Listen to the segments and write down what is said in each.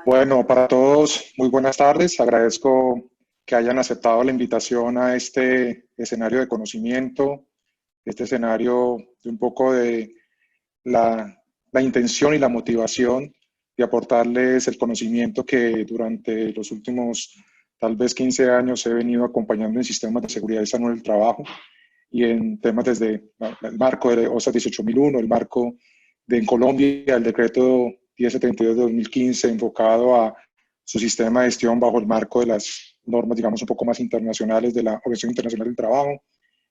Bueno, para todos, muy buenas tardes. Agradezco que hayan aceptado la invitación a este escenario de conocimiento, este escenario de un poco de la intención y la motivación de aportarles el conocimiento que durante los últimos tal vez 15 años he venido acompañando en sistemas de seguridad y salud en el trabajo y en temas desde el marco de OSA 18001, el marco de en Colombia, el decreto 1072 de 2015 enfocado a su sistema de gestión bajo el marco de las normas, digamos, un poco más internacionales de la Organización Internacional del Trabajo,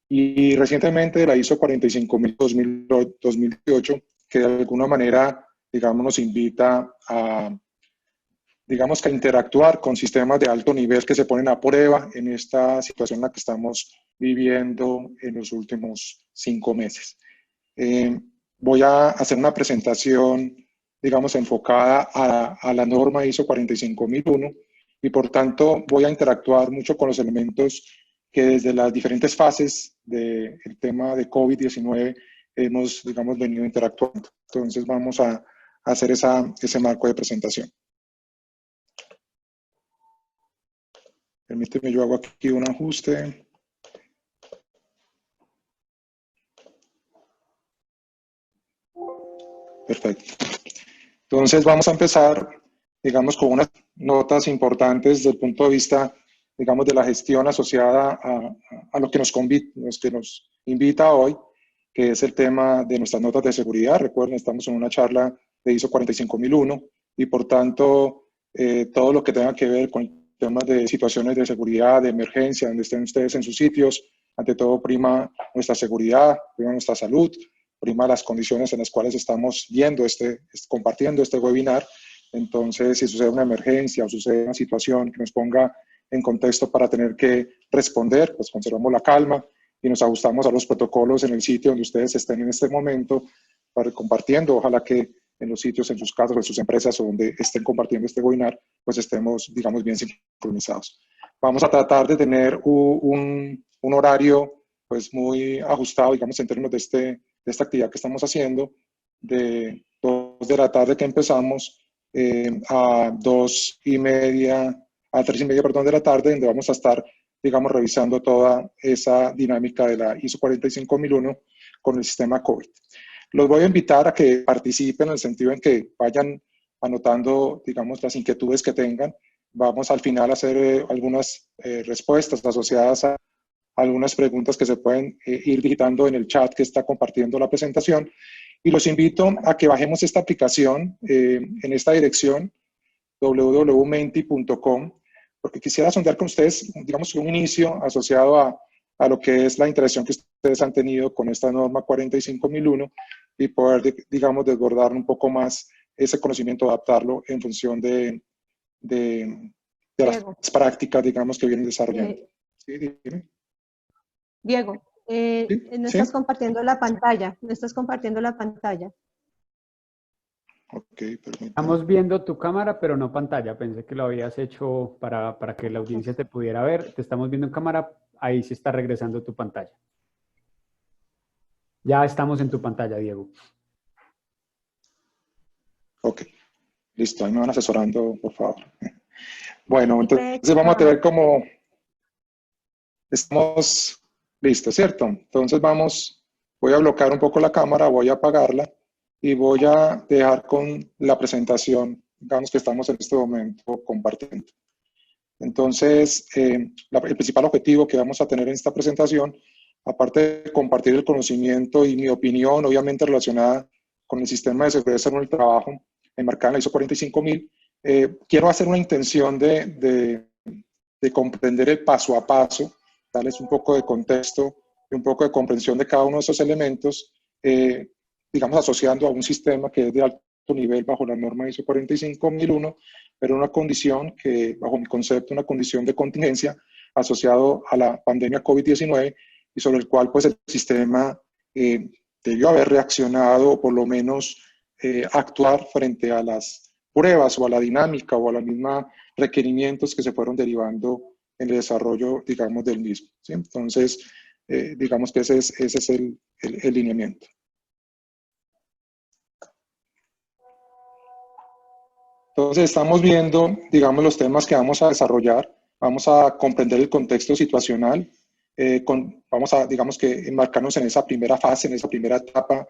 y recientemente de la ISO 45000 2018, que de alguna manera, digamos, nos invita a, digamos, que a interactuar con sistemas de alto nivel que se ponen a prueba en esta situación en la que estamos viviendo en los últimos 5 meses. Voy a hacer una presentación, digamos, enfocada a la norma ISO 45001 y por tanto voy a interactuar mucho con los elementos que desde las diferentes fases del tema de COVID-19 hemos, digamos, venido interactuando. Entonces vamos a hacer ese marco de presentación. Permíteme, yo hago aquí un ajuste. Perfecto. Entonces vamos a empezar, digamos, con unas notas importantes desde el punto de vista, digamos, de la gestión asociada a lo que nos invita hoy, que es el tema de nuestras notas de seguridad. Recuerden, estamos en una charla de ISO 45001 y por tanto todo lo que tenga que ver con temas de situaciones de seguridad, de emergencia, donde estén ustedes en sus sitios, ante todo prima nuestra seguridad, prima nuestra salud, prima las condiciones en las cuales estamos viendo compartiendo este webinar. Entonces, si sucede una emergencia o sucede una situación que nos ponga en contexto para tener que responder, pues conservamos la calma y nos ajustamos a los protocolos en el sitio donde ustedes estén en este momento, para compartiendo, ojalá que en los sitios, en sus casas, en sus empresas o donde estén compartiendo este webinar, pues estemos, digamos, bien sincronizados. Vamos a tratar de tener un horario pues muy ajustado, digamos, en términos de esta actividad que estamos haciendo, de 2 de la tarde que empezamos a 2:30, a 3:30, perdón, de la tarde, donde vamos a estar, digamos, revisando toda esa dinámica de la ISO 45001 con el sistema COVID. Los voy a invitar a que participen en el sentido en que vayan anotando, digamos, las inquietudes que tengan. Vamos al final a hacer algunas respuestas asociadas a algunas preguntas que se pueden ir digitando en el chat que está compartiendo la presentación. Y los invito a que bajemos esta aplicación en esta dirección, www.menti.com, porque quisiera sondear con ustedes, digamos, un inicio asociado a lo que es la interacción que ustedes han tenido con esta norma 45001 y poder, digamos, desbordar un poco más ese conocimiento, adaptarlo en función de las prácticas, digamos, que vienen desarrollando. Sí, dime. Diego, no estás compartiendo la pantalla, no estás compartiendo la pantalla. Ok, permítame. Estamos viendo tu cámara, pero no pantalla. Pensé que lo habías hecho para que la audiencia te pudiera ver. Te estamos viendo en cámara, ahí sí está regresando tu pantalla. Ya estamos en tu pantalla, Diego. Ok, listo, ahí me van asesorando, por favor. Bueno, entonces vamos a tener como... Estamos listos, ¿cierto? Entonces voy a bloquear un poco la cámara, voy a apagarla y voy a dejar con la presentación, digamos, que estamos en este momento compartiendo. Entonces, el principal objetivo que vamos a tener en esta presentación, aparte de compartir el conocimiento y mi opinión, obviamente relacionada con el sistema de seguridad en el trabajo, enmarcada en la ISO 45000, quiero hacer una intención de comprender el paso a paso, darles un poco de contexto y un poco de comprensión de cada uno de esos elementos, digamos, asociando a un sistema que es de alto nivel bajo la norma ISO 45001, pero una condición que, bajo mi concepto, una condición de contingencia asociado a la pandemia COVID-19 y sobre el cual, pues, el sistema debió haber reaccionado o por lo menos actuar frente a las pruebas o a la dinámica o a la misma requerimientos que se fueron derivando en el desarrollo, digamos, del mismo, ¿sí? Entonces, digamos que ese es el lineamiento. Entonces estamos viendo, digamos, los temas que vamos a desarrollar. Vamos a comprender el contexto situacional. Vamos a, digamos que, enmarcarnos en esa primera fase, en esa primera etapa,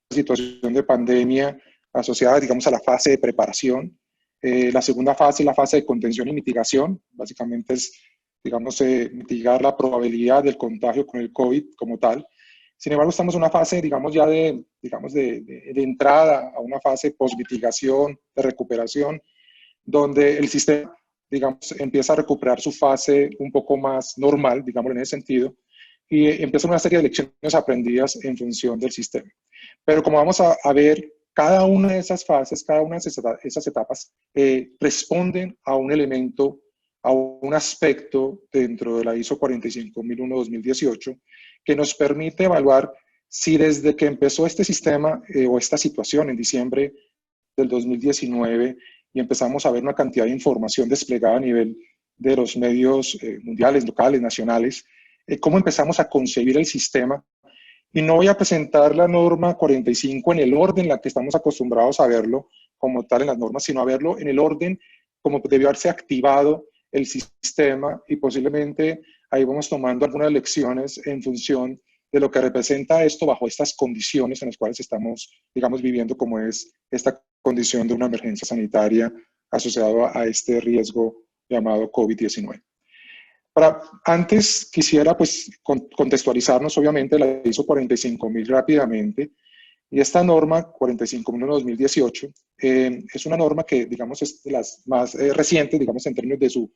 la situación de pandemia asociada, digamos, a la fase de preparación. La segunda fase es la fase de contención y mitigación. Básicamente es, digamos, mitigar la probabilidad del contagio con el COVID como tal. Sin embargo, estamos en una fase, digamos, ya de entrada a una fase post-mitigación, de recuperación, donde el sistema, digamos, empieza a recuperar su fase un poco más normal, digamos, en ese sentido, y empieza una serie de lecciones aprendidas en función del sistema. Pero como vamos a ver, cada una de esas fases, cada una de esas etapas responden a un elemento, a un aspecto dentro de la ISO 45001-2018 que nos permite evaluar si desde que empezó este sistema o esta situación en diciembre del 2019 y empezamos a ver una cantidad de información desplegada a nivel de los medios mundiales, locales, nacionales, cómo empezamos a concebir el sistema. Y no voy a presentar la norma 45 en el orden en la que estamos acostumbrados a verlo como tal en las normas, sino a verlo en el orden como debió haberse activado el sistema, y posiblemente ahí vamos tomando algunas lecciones en función de lo que representa esto bajo estas condiciones en las cuales estamos, digamos, viviendo, como es esta condición de una emergencia sanitaria asociada a este riesgo llamado COVID-19. Antes quisiera pues contextualizarnos obviamente la ISO 45000 rápidamente, y esta norma 45001-2018 es una norma que, digamos, es de las más recientes, digamos, en términos de su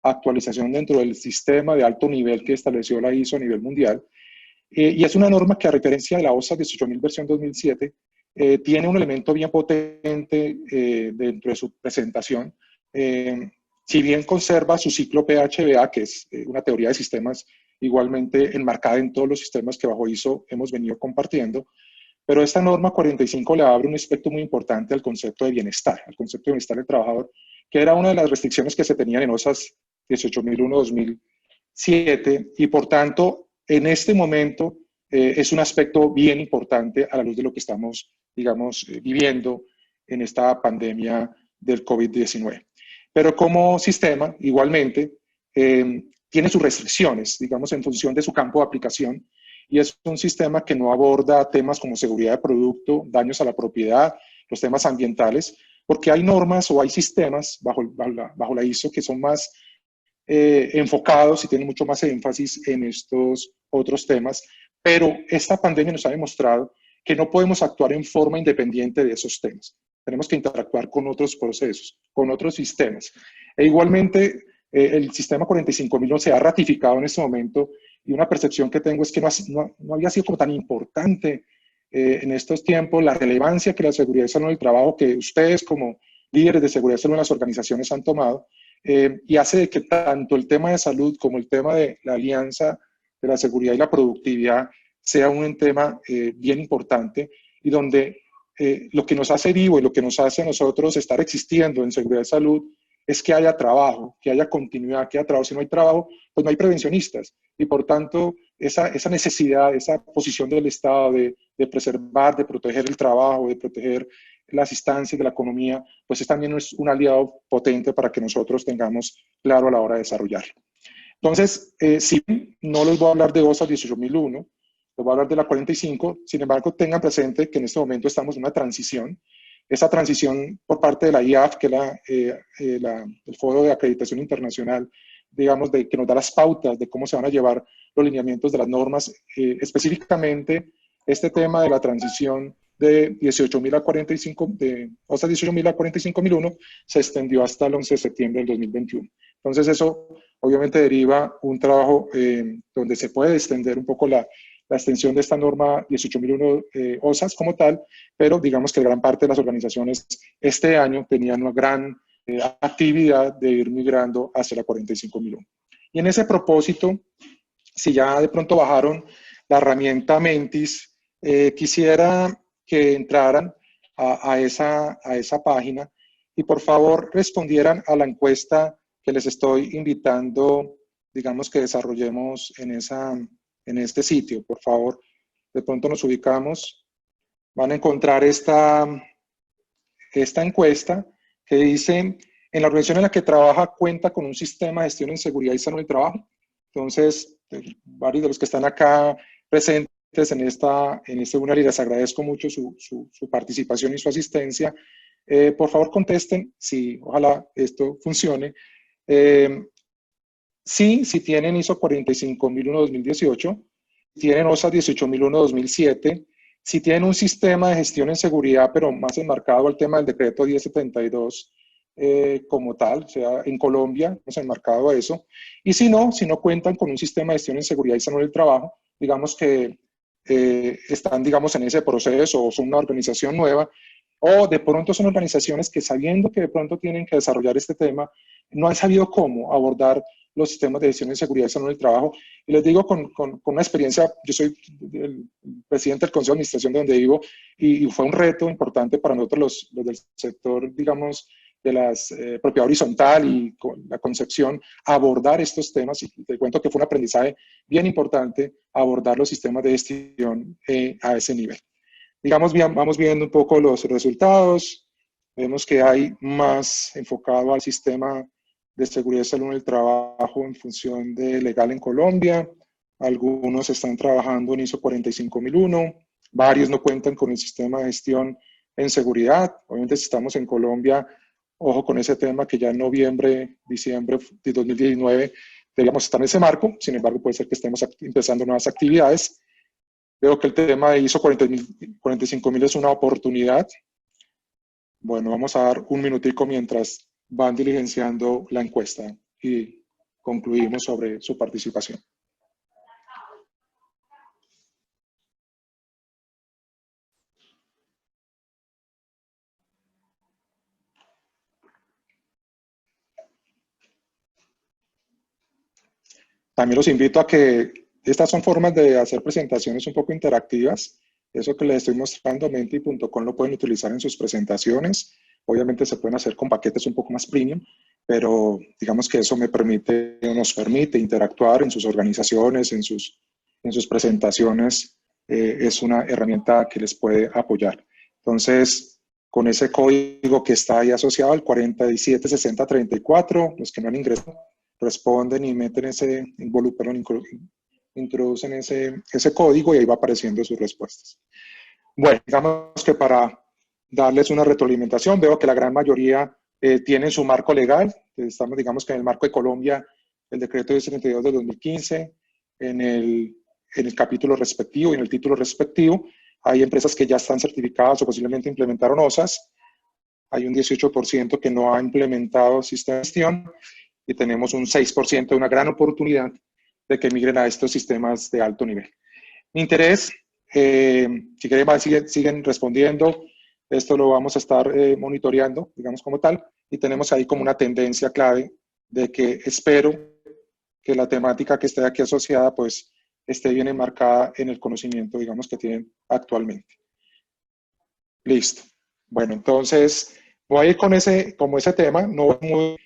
actualización dentro del sistema de alto nivel que estableció la ISO a nivel mundial, y es una norma que, a referencia de la OSA 18000 versión 2007, tiene un elemento bien potente dentro de su presentación. Si bien conserva su ciclo PHBA, que es una teoría de sistemas igualmente enmarcada en todos los sistemas que bajo ISO hemos venido compartiendo, pero esta norma 45 le abre un aspecto muy importante al concepto de bienestar, al concepto de bienestar del trabajador, que era una de las restricciones que se tenían en OSAS 18001-2007, y por tanto, en este momento es un aspecto bien importante a la luz de lo que estamos, digamos, viviendo en esta pandemia del COVID-19. Pero como sistema, igualmente, tiene sus restricciones, digamos, en función de su campo de aplicación, y es un sistema que no aborda temas como seguridad de producto, daños a la propiedad, los temas ambientales, porque hay normas o hay sistemas bajo la ISO que son más enfocados y tienen mucho más énfasis en estos otros temas, pero esta pandemia nos ha demostrado que no podemos actuar en forma independiente de esos temas. Tenemos que interactuar con otros procesos, con otros sistemas. E igualmente, el sistema 45000 no se ha ratificado en este momento, y una percepción que tengo es que no había sido como tan importante en estos tiempos la relevancia que la seguridad y salud del trabajo, que ustedes como líderes de seguridad y salud en las organizaciones han tomado, y hace de que tanto el tema de salud como el tema de la alianza de la seguridad y la productividad sea un tema bien importante, y donde lo que nos hace vivo y lo que nos hace a nosotros estar existiendo en seguridad y salud es que haya trabajo, que haya continuidad, que haya trabajo. Si no hay trabajo, pues no hay prevencionistas. Y por tanto, esa necesidad, esa posición del Estado de preservar, de proteger el trabajo, de proteger las instancias de la economía, pues es también un aliado potente para que nosotros tengamos claro a la hora de desarrollarlo. Entonces, sí, no les voy a hablar de OSA 18001, les voy a hablar de la 45, sin embargo, tengan presente que en este momento estamos en una transición. Esa transición por parte de la IAF, que es el Foro de Acreditación Internacional, digamos, que nos da las pautas de cómo se van a llevar los lineamientos de las normas, específicamente este tema de la transición de 18.000 a 45, de OSA 18.000 a 45.001, se extendió hasta el 11 de septiembre del 2021. Entonces eso obviamente deriva un trabajo donde se puede extender un poco la extensión de esta norma 18.001 OSAS como tal, pero digamos que gran parte de las organizaciones este año tenían una gran actividad de ir migrando hacia la 45.001. Y en ese propósito, si ya de pronto bajaron la herramienta Mentis, quisiera que entraran a esa página y por favor respondieran a la encuesta que les estoy invitando, digamos, que desarrollemos en este sitio. Por favor, de pronto nos ubicamos. Van a encontrar esta encuesta que dice, en la organización en la que trabaja cuenta con un sistema de gestión en seguridad y salud en el trabajo. Entonces, varios de los que están acá presentes en este webinar, y les agradezco mucho su participación y su asistencia. Por favor, contesten si ojalá esto funcione. Sí, si tienen ISO 45001-2018, tienen OSA 18001-2007, si tienen un sistema de gestión en seguridad, pero más enmarcado al tema del decreto 1072 como tal, o sea, en Colombia, hemos enmarcado a eso. Y si no cuentan con un sistema de gestión en seguridad y salud del trabajo, digamos que están, digamos, en ese proceso o son una organización nueva, o de pronto son organizaciones que sabiendo que de pronto tienen que desarrollar este tema, no han sabido cómo abordar los sistemas de gestión en seguridad y salud del trabajo. Y les digo con una experiencia, yo soy el presidente del Consejo de Administración de donde vivo, y fue un reto importante para nosotros los del sector, digamos, de las propiedad horizontal y con la concepción, abordar estos temas, y te cuento que fue un aprendizaje bien importante abordar los sistemas de gestión a ese nivel. Digamos, vamos viendo un poco los resultados, vemos que hay más enfocado al sistema de seguridad y salud en el trabajo en función de legal en Colombia, algunos están trabajando en ISO 45001, varios no cuentan con el sistema de gestión en seguridad. Obviamente si estamos en Colombia, ojo con ese tema que ya en noviembre, diciembre de 2019 deberíamos estar en ese marco, sin embargo puede ser que estemos empezando nuevas actividades. Veo que el tema de ISO 45000 es una oportunidad. Bueno, vamos a dar un minutico mientras van diligenciando la encuesta y concluimos sobre su participación. También los invito a que estas son formas de hacer presentaciones un poco interactivas. Eso que les estoy mostrando, Menti.com, lo pueden utilizar en sus presentaciones. Obviamente se pueden hacer con paquetes un poco más premium, pero digamos que eso nos permite interactuar en sus organizaciones, en sus presentaciones. Es una herramienta que les puede apoyar. Entonces, con ese código que está ahí asociado al 476034, los que no han ingresado, responden y meten introducen ese código y ahí va apareciendo sus respuestas. Bueno, digamos que para darles una retroalimentación, veo que la gran mayoría tienen su marco legal. Estamos, digamos que en el marco de Colombia, el decreto 1072 de 2015, en el capítulo respectivo y en el título respectivo. Hay empresas que ya están certificadas o posiblemente implementaron OSAS. Hay un 18% que no ha implementado sistema de gestión y tenemos un 6% de una gran oportunidad de que migren a estos sistemas de alto nivel. Mi interés, si quieren, siguen respondiendo. Esto lo vamos a estar monitoreando, digamos como tal, y tenemos ahí como una tendencia clave de que espero que la temática que esté aquí asociada, pues, esté bien enmarcada en el conocimiento, digamos, que tienen actualmente. Listo. Bueno, entonces, voy a ir con ese tema, no muy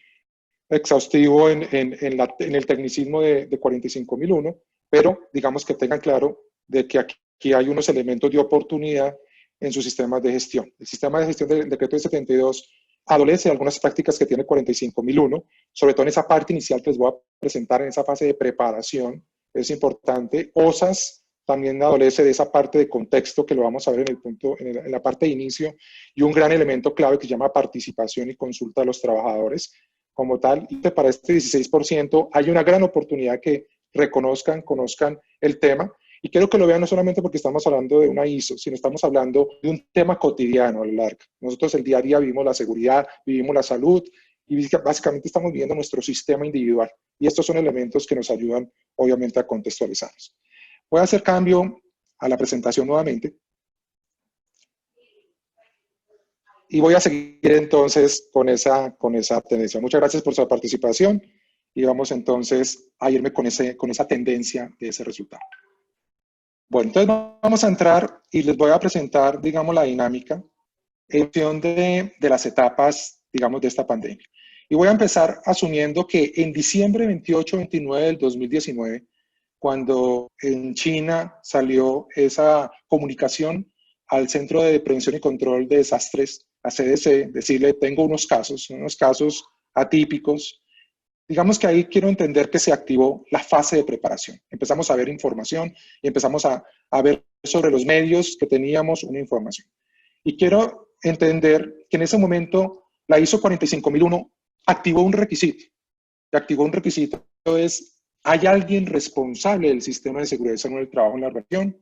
exhaustivo en el tecnicismo de 45001, pero digamos que tengan claro de que aquí hay unos elementos de oportunidad en sus sistemas de gestión. El sistema de gestión del decreto de 72 adolece de algunas prácticas que tiene 45001, sobre todo en esa parte inicial que les voy a presentar, en esa fase de preparación, es importante. OSAS también adolece de esa parte de contexto que lo vamos a ver en la parte de inicio, y un gran elemento clave que se llama participación y consulta de los trabajadores. Como tal, para este 16% hay una gran oportunidad que conozcan el tema, y quiero que lo vean no solamente porque estamos hablando de una ISO, sino estamos hablando de un tema cotidiano a lo largo. Nosotros el día a día vivimos la seguridad, vivimos la salud, y básicamente estamos viviendo nuestro sistema individual, y estos son elementos que nos ayudan obviamente a contextualizarnos. Voy a hacer cambio a la presentación nuevamente. Y voy a seguir entonces con esa tendencia. Muchas gracias por su participación y vamos entonces a irme con esa tendencia de ese resultado. Bueno, entonces vamos a entrar y les voy a presentar, digamos, la dinámica en función de las etapas, digamos, de esta pandemia. Y voy a empezar asumiendo que en diciembre 28-29 del 2019, cuando en China salió esa comunicación al Centro de Prevención y Control de Desastres, a CDC, decirle, tengo unos casos atípicos. Digamos que ahí quiero entender que se activó la fase de preparación. Empezamos a ver información y empezamos a ver sobre los medios que teníamos una información. Y quiero entender que en ese momento la ISO 45001 activó un requisito. Y activó un requisito es, hay alguien responsable del sistema de seguridad y salud del trabajo en la región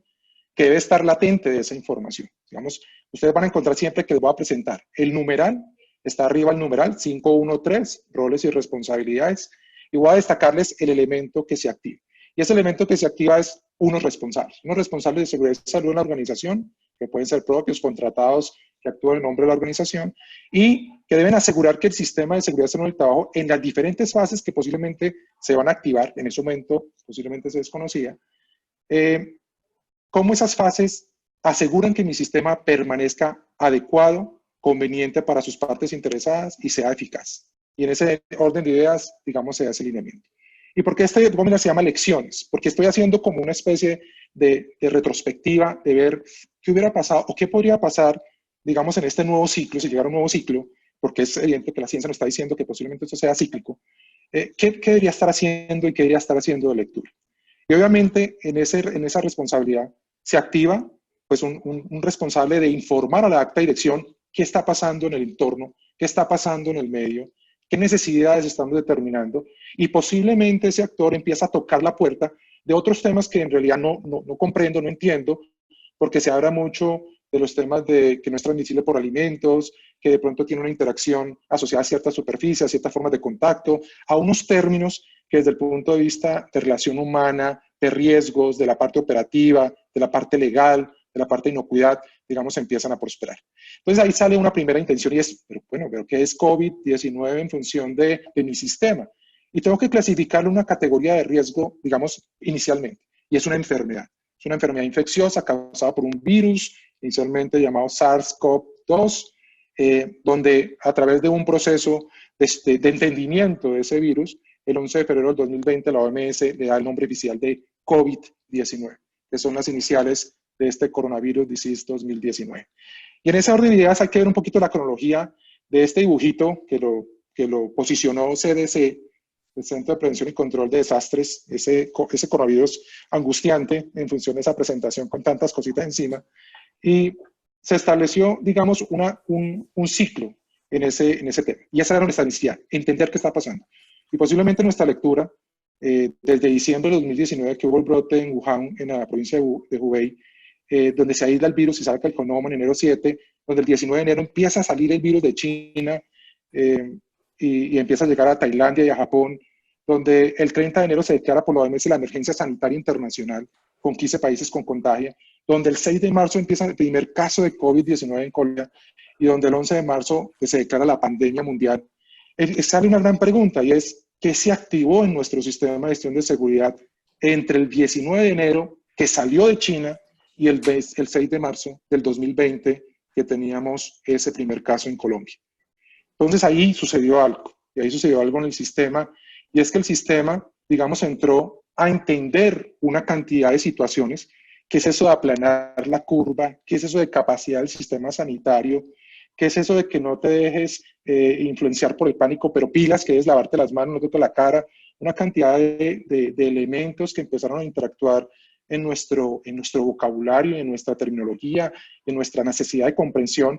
que debe estar latente de esa información. Digamos, ustedes van a encontrar siempre que les voy a presentar el numeral. Está arriba el numeral 513, roles y responsabilidades, y voy a destacarles el elemento que se activa. Y ese elemento que se activa es unos responsables de seguridad y salud en la organización, que pueden ser propios, contratados, que actúan en nombre de la organización, y que deben asegurar que el sistema de seguridad y salud del trabajo, en las diferentes fases que posiblemente se van a activar, en ese momento posiblemente se desconocía, cómo esas fases aseguran que mi sistema permanezca adecuado, conveniente para sus partes interesadas y sea eficaz. Y en ese orden de ideas, digamos, se hace alineamiento. ¿Y por qué este dominio se llama lecciones? Porque estoy haciendo como una especie de retrospectiva, de ver qué hubiera pasado o qué podría pasar, digamos, en este nuevo ciclo, si llegara un nuevo ciclo, porque es evidente que la ciencia nos está diciendo que posiblemente esto sea cíclico. ¿Qué debería estar haciendo y qué debería estar haciendo de lectura? Y obviamente en esa responsabilidad se activa pues un responsable de informar a la acta dirección qué está pasando en el entorno, qué está pasando en el medio, qué necesidades estamos determinando, y posiblemente ese actor empieza a tocar la puerta de otros temas que en realidad no comprendo, no entiendo, porque se habla mucho de los temas de que no es transmisible por alimentos, que de pronto tiene una interacción asociada a ciertas superficies, a ciertas formas de contacto, a unos términos que desde el punto de vista de relación humana, de riesgos, de la parte operativa, de la parte legal, de la parte de inocuidad, digamos, empiezan a prosperar. Entonces ahí sale una primera intención y es, pero ¿qué es COVID-19 en función de mi sistema? Y tengo que clasificarlo en una categoría de riesgo, digamos, inicialmente, y es una enfermedad. Es una enfermedad infecciosa causada por un virus, inicialmente llamado SARS-CoV-2, donde a través de un proceso de entendimiento de ese virus, el 11 de febrero del 2020 la OMS le da el nombre oficial de COVID-19, que son las iniciales de este Coronavirus Disease 2019. Y en ese orden de ideas hay que ver un poquito la cronología de este dibujito que lo posicionó CDC, el Centro de Prevención y Control de Desastres, ese coronavirus angustiante en función de esa presentación con tantas cositas encima. Y se estableció, digamos, un ciclo en ese tema. Y esa era nuestra necesidad, entender qué está pasando. Y posiblemente nuestra lectura, desde diciembre de 2019, que hubo el brote en Wuhan, en la provincia de Hubei, donde se aísla el virus y saca el genoma en enero 7, donde el 19 de enero empieza a salir el virus de China y empieza a llegar a Tailandia y a Japón, donde el 30 de enero se declara por la OMS la emergencia sanitaria internacional con 15 países con contagio, donde el 6 de marzo empieza el primer caso de COVID-19 en Colombia y donde el 11 de marzo se declara la pandemia mundial. Sale una gran pregunta y es, ¿qué se activó en nuestro sistema de gestión de seguridad entre el 19 de enero, que salió de China, y el 6 de marzo del 2020, que teníamos ese primer caso en Colombia? Entonces ahí sucedió algo, y ahí sucedió algo en el sistema, y es que el sistema, digamos, entró a entender una cantidad de situaciones. ¿Qué es eso de aplanar la curva? ¿Qué es eso de capacidad del sistema sanitario? ¿Qué es eso de que no te dejes influenciar por el pánico, pero pilas, que es lavarte las manos, no tocar la cara? Una cantidad de elementos que empezaron a interactuar en nuestro vocabulario, en nuestra terminología, en nuestra necesidad de comprensión,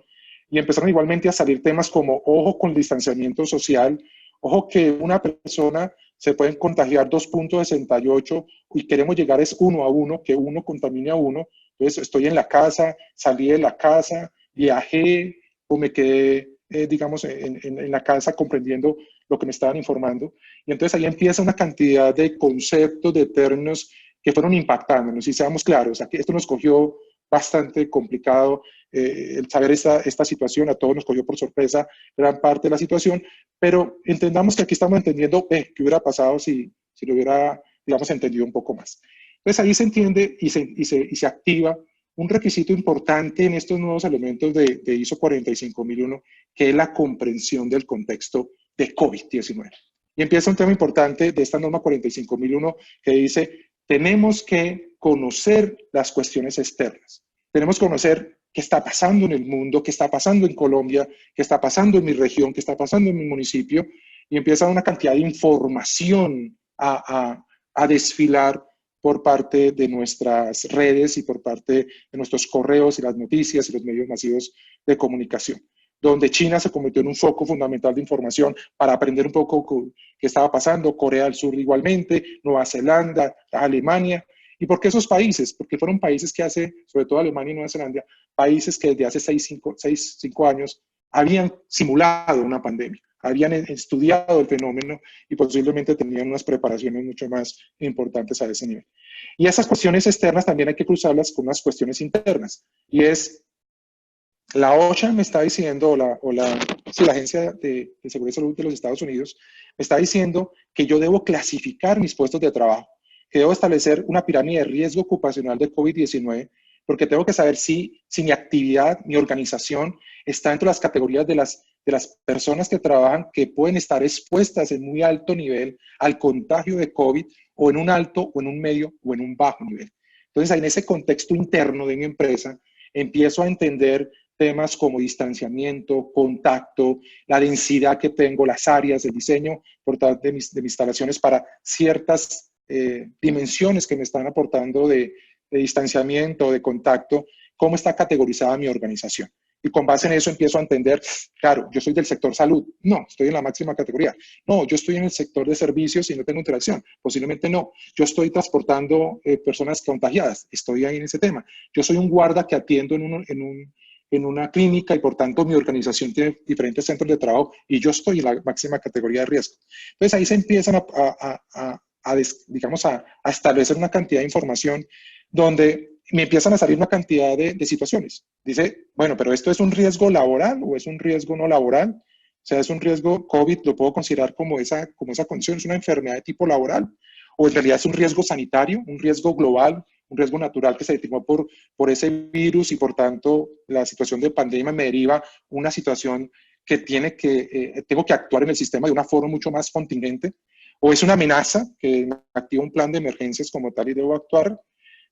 y empezaron igualmente a salir temas como, ojo con el distanciamiento social, ojo que una persona se pueden contagiar 2.68 y queremos llegar es 1 a 1, que uno contamine a uno. Entonces estoy en la casa, salí de la casa, viajé o me quedé, digamos, en la casa comprendiendo lo que me estaban informando. Y entonces ahí empieza una cantidad de conceptos, de términos que fueron impactándonos, y seamos claros, o sea, que esto nos cogió bastante complicado, el saber esta situación, a todos nos cogió por sorpresa gran parte de la situación, pero entendamos que aquí estamos entendiendo qué hubiera pasado si lo hubiera, digamos, entendido un poco más. Entonces ahí se entiende y se activa un requisito importante en estos nuevos elementos de ISO 45001, que es la comprensión del contexto de COVID-19. Y empieza un tema importante de esta norma 45001 que dice, tenemos que conocer las cuestiones externas. Tenemos que conocer qué está pasando en el mundo, qué está pasando en Colombia, qué está pasando en mi región, qué está pasando en mi municipio, y empieza una cantidad de información a desfilar por parte de nuestras redes y por parte de nuestros correos y las noticias y los medios masivos de comunicación, donde China se convirtió en un foco fundamental de información para aprender un poco qué estaba pasando, Corea del Sur igualmente, Nueva Zelanda, Alemania. ¿Y por qué esos países? Porque fueron países que sobre todo Alemania y Nueva Zelanda, países que desde hace 5 años habían simulado una pandemia, habían estudiado el fenómeno y posiblemente tenían unas preparaciones mucho más importantes a ese nivel. Y esas cuestiones externas también hay que cruzarlas con unas cuestiones internas. Y es, la OSHA me está diciendo, la Agencia de Seguridad y Salud de los Estados Unidos, me está diciendo que yo debo clasificar mis puestos de trabajo, que debo establecer una pirámide de riesgo ocupacional de COVID-19, porque tengo que saber si mi actividad, mi organización, está dentro de las categorías de las personas que trabajan que pueden estar expuestas en muy alto nivel al contagio de COVID, o en un alto, o en un medio, o en un bajo nivel. Entonces, en ese contexto interno de mi empresa, empiezo a entender temas como distanciamiento, contacto, la densidad que tengo, las áreas de diseño por parte de mis instalaciones para ciertas dimensiones que me están aportando de distanciamiento, de contacto, cómo está categorizada mi organización. Y con base en eso empiezo a entender, claro, yo soy del sector salud, no, estoy en la máxima categoría. No, yo estoy en el sector de servicios y no tengo interacción, posiblemente no. Yo estoy transportando personas contagiadas, estoy ahí en ese tema. Yo soy un guarda que atiendo en una clínica y por tanto mi organización tiene diferentes centros de trabajo y yo estoy en la máxima categoría de riesgo. Entonces ahí se empiezan a establecer una cantidad de información donde me empiezan a salir una cantidad de situaciones. Dice, bueno, pero ¿esto es un riesgo laboral o es un riesgo no laboral? O sea, ¿es un riesgo COVID? ¿Lo puedo considerar como esa condición? ¿Es una enfermedad de tipo laboral? ¿O en realidad es un riesgo sanitario, un riesgo global, un riesgo natural que se determinó por ese virus y por tanto la situación de pandemia me deriva una situación que tengo que actuar en el sistema de una forma mucho más contingente? ¿O es una amenaza que me activa un plan de emergencias como tal y debo actuar?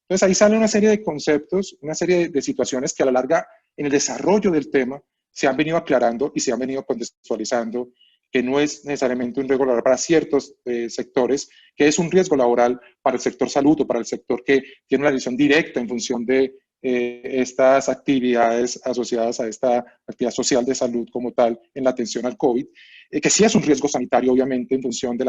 Entonces ahí sale una serie de conceptos, una serie de situaciones que a la larga en el desarrollo del tema se han venido aclarando y se han venido contextualizando, que no es necesariamente un riesgo laboral para ciertos sectores, que es un riesgo laboral para el sector salud o para el sector que tiene una relación directa en función de estas actividades asociadas a esta actividad social de salud como tal en la atención al COVID, que sí es un riesgo sanitario obviamente en función de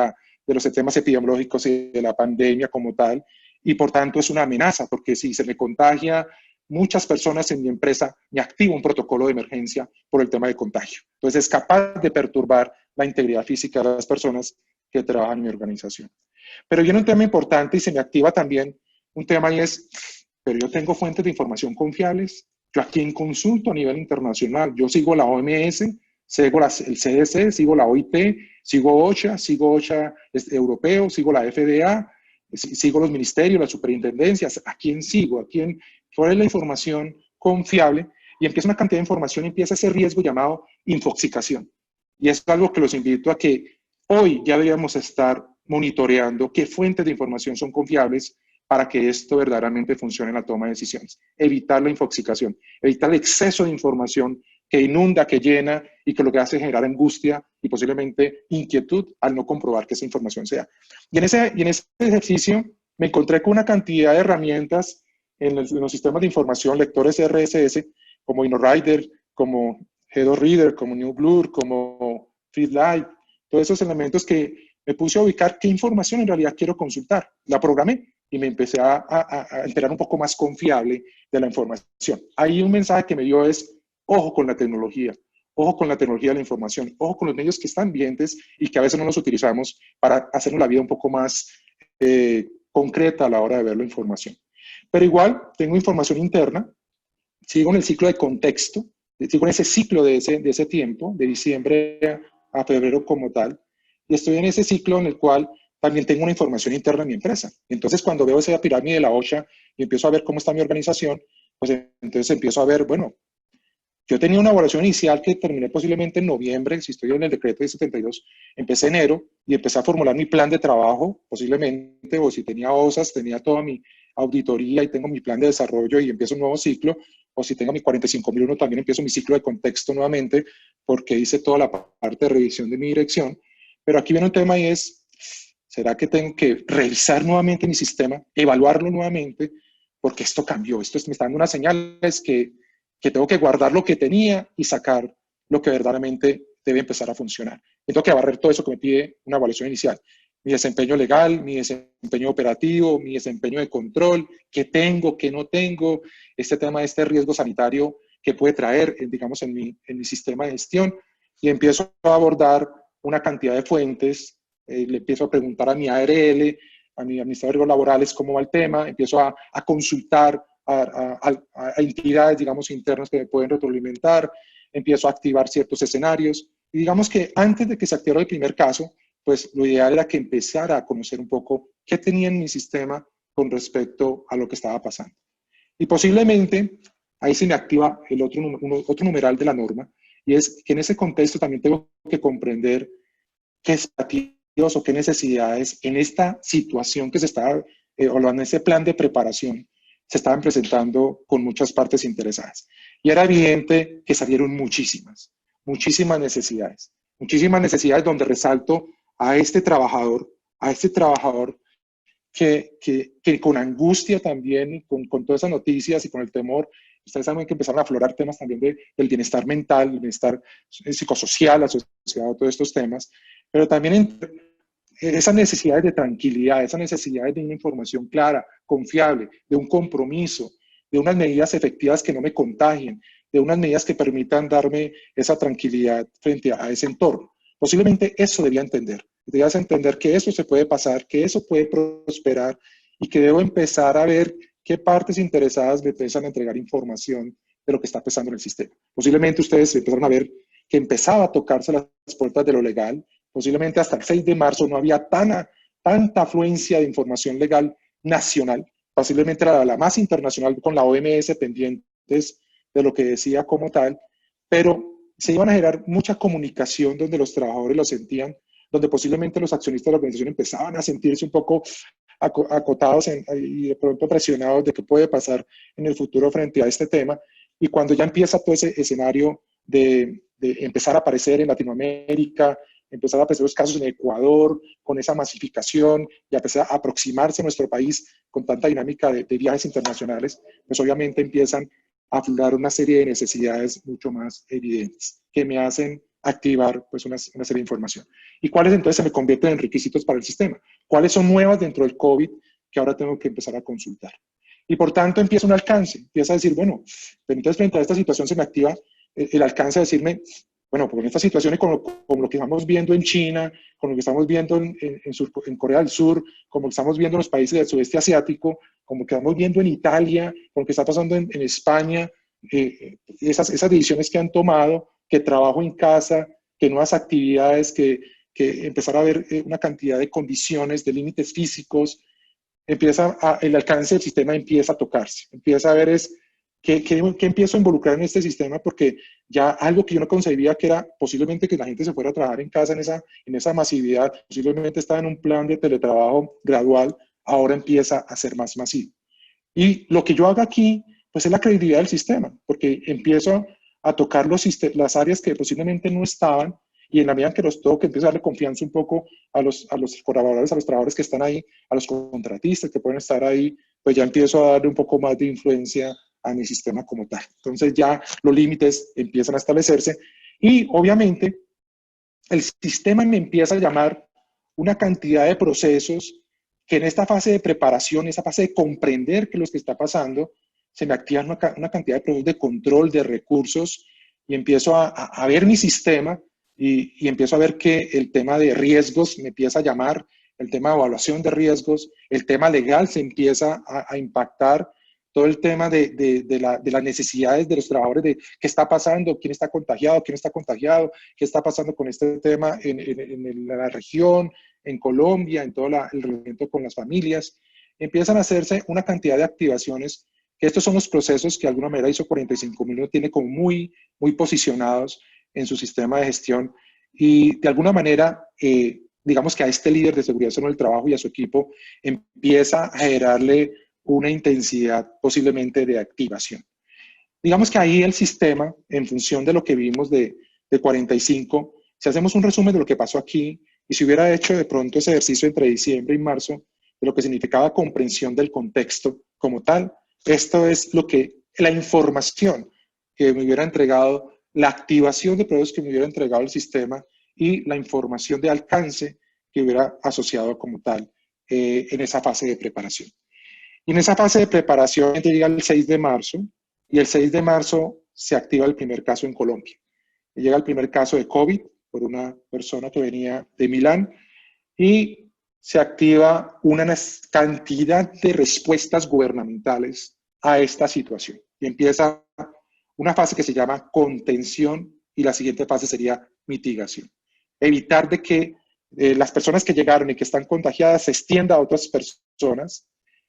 los temas epidemiológicos y de la pandemia como tal, y por tanto es una amenaza, porque si se me contagia muchas personas en mi empresa, me activo un protocolo de emergencia por el tema de contagio. Entonces es capaz de perturbar la integridad física de las personas que trabajan en mi organización. Pero viene un tema importante y se me activa también un tema y es, pero yo tengo fuentes de información confiables, yo a quién consulto a nivel internacional, yo sigo la OMS, sigo el CDC, sigo la OIT, sigo OSHA europeo, sigo la FDA, sigo los ministerios, las superintendencias, ¿a quién sigo? ¿Cuál es la información confiable? Y empieza una cantidad de información y empieza ese riesgo llamado infoxicación. Y es algo que los invito a que hoy ya deberíamos estar monitoreando qué fuentes de información son confiables para que esto verdaderamente funcione en la toma de decisiones. Evitar la infoxicación, evitar el exceso de información que inunda, que llena y que lo que hace es generar angustia y posiblemente inquietud al no comprobar que esa información sea. Y en ese ejercicio me encontré con una cantidad de herramientas en los sistemas de información, lectores RSS, como InnoRider, como HedoReader, como NewBlur, como FeedLight, todos esos elementos que me puse a ubicar qué información en realidad quiero consultar. La programé y me empecé a enterar un poco más confiable de la información. Ahí un mensaje que me dio es, ojo con la tecnología de la información, ojo con los medios que están vigentes y que a veces no los utilizamos para hacernos la vida un poco más concreta a la hora de ver la información. Pero igual, tengo información interna, sigo en el ciclo de contexto, sigo en ese ciclo de ese tiempo, de diciembre a febrero como tal, y estoy en ese ciclo en el cual también tengo una información interna en mi empresa. Entonces, cuando veo esa pirámide de la OSHA y empiezo a ver cómo está mi organización, pues entonces empiezo a ver, bueno, yo tenía una evaluación inicial que terminé posiblemente en noviembre, si estoy en el decreto de 72, empecé enero y empecé a formular mi plan de trabajo, posiblemente, o si tenía OSAS, tenía toda mi auditoría y tengo mi plan de desarrollo y empiezo un nuevo ciclo, o si tenga mi 45.001, también empiezo mi ciclo de contexto nuevamente, porque hice toda la parte de revisión de mi dirección. Pero aquí viene un tema y es, ¿será que tengo que revisar nuevamente mi sistema, evaluarlo nuevamente? Porque esto cambió, esto me está dando unas señales que tengo que guardar lo que tenía y sacar lo que verdaderamente debe empezar a funcionar. Tengo que barrer todo eso que me pide una evaluación inicial. Mi desempeño legal, mi desempeño operativo, mi desempeño de control, qué tengo, qué no tengo, este tema de este riesgo sanitario que puede traer, digamos, en mi sistema de gestión, y empiezo a abordar una cantidad de fuentes, le empiezo a preguntar a mi ARL, a mi administrador laborales cómo va el tema, empiezo a consultar a entidades, digamos, internas que me pueden retroalimentar, empiezo a activar ciertos escenarios, y digamos que antes de que se activara el primer caso, pues lo ideal era que empezara a conocer un poco qué tenía en mi sistema con respecto a lo que estaba pasando. Y posiblemente ahí se me activa el otro numeral de la norma, y es que en ese contexto también tengo que comprender qué desafíos o qué necesidades en esta situación que se estaba, o en ese plan de preparación, se estaban presentando con muchas partes interesadas. Y era evidente que salieron muchísimas necesidades donde resalto a este trabajador que con angustia también, con todas esas noticias y con el temor, ustedes saben que empezaron a aflorar temas también del bienestar mental, el bienestar psicosocial asociado a todos estos temas, pero también esas necesidades de tranquilidad, esas necesidades de una información clara, confiable, de un compromiso, de unas medidas efectivas que no me contagien, de unas medidas que permitan darme esa tranquilidad frente a ese entorno. Posiblemente eso debía entender. Debías entender que eso se puede pasar, que eso puede prosperar y que debo empezar a ver qué partes interesadas me empiezan a entregar información de lo que está pasando en el sistema. Posiblemente ustedes empezaron a ver que empezaba a tocarse las puertas de lo legal. Posiblemente hasta el 6 de marzo no había tanta afluencia de información legal nacional. Posiblemente era la más internacional con la OMS pendientes de lo que decía como tal, pero se iban a generar mucha comunicación donde los trabajadores lo sentían, donde posiblemente los accionistas de la organización empezaban a sentirse un poco acotados y de pronto presionados de qué puede pasar en el futuro frente a este tema. Y cuando ya empieza todo ese escenario de empezar a aparecer en Latinoamérica, empezar a aparecer los casos en Ecuador, con esa masificación y a empezar a aproximarse a nuestro país con tanta dinámica de viajes internacionales, pues obviamente empiezan a aflorar una serie de necesidades mucho más evidentes que me hacen activar pues una serie de información. ¿Y cuáles entonces se me convierten en requisitos para el sistema? ¿Cuáles son nuevas dentro del COVID que ahora tengo que empezar a consultar? Y por tanto empieza un alcance, empieza a decir, bueno, entonces frente a esta situación se me activa el alcance a decirme, bueno, con esta situación y con lo que estamos viendo en China, con lo que estamos viendo en Corea del Sur, como lo que estamos viendo en los países del sudeste asiático, como lo que estamos viendo en Italia, con lo que está pasando en España, esas decisiones que han tomado, que trabajo en casa, que nuevas actividades, que empezar a ver una cantidad de condiciones, de límites físicos, el alcance del sistema empieza a tocarse, empieza a ver ¿qué empiezo a involucrar en este sistema? Porque ya algo que yo no concebía que era posiblemente que la gente se fuera a trabajar en casa en esa masividad, posiblemente estaba en un plan de teletrabajo gradual, ahora empieza a ser más masivo. Y lo que yo haga aquí, pues es la credibilidad del sistema, porque empiezo a tocar las áreas que posiblemente no estaban, y en la medida que los toque, empiezo a darle confianza un poco a los colaboradores, a los trabajadores que están ahí, a los contratistas que pueden estar ahí, pues ya empiezo a darle un poco más de influencia a mi sistema como tal. Entonces ya los límites empiezan a establecerse y obviamente el sistema me empieza a llamar una cantidad de procesos que en esta fase de preparación, esa fase de comprender qué es lo que está pasando, se me activan una cantidad de procesos de control de recursos y empiezo a ver mi sistema y empiezo a ver que el tema de riesgos me empieza a llamar, el tema de evaluación de riesgos, el tema legal se empieza a impactar, todo el tema de las necesidades de los trabajadores, de qué está pasando, quién está contagiado, qué está pasando con este tema en la región, en Colombia, en todo el relacionamiento con las familias. Empiezan a hacerse una cantidad de activaciones, que estos son los procesos que de alguna manera ISO 45001 tiene como muy posicionados en su sistema de gestión y de alguna manera, digamos que a este líder de seguridad del trabajo y a su equipo empieza a generarle una intensidad posiblemente de activación. Digamos que ahí el sistema, en función de lo que vimos de 45, si hacemos un resumen de lo que pasó aquí, y si hubiera hecho de pronto ese ejercicio entre diciembre y marzo, de lo que significaba comprensión del contexto como tal, esto es lo que, la información que me hubiera entregado, la activación de procesos que me hubiera entregado el sistema y la información de alcance que hubiera asociado como tal en esa fase de preparación. Y en esa fase de preparación llega el 6 de marzo, y el 6 de marzo se activa el primer caso en Colombia. Y llega el primer caso de COVID por una persona que venía de Milán, y se activa una cantidad de respuestas gubernamentales a esta situación. Y empieza una fase que se llama contención, y la siguiente fase sería mitigación. Evitar de que las personas que llegaron y que están contagiadas se extienda a otras personas,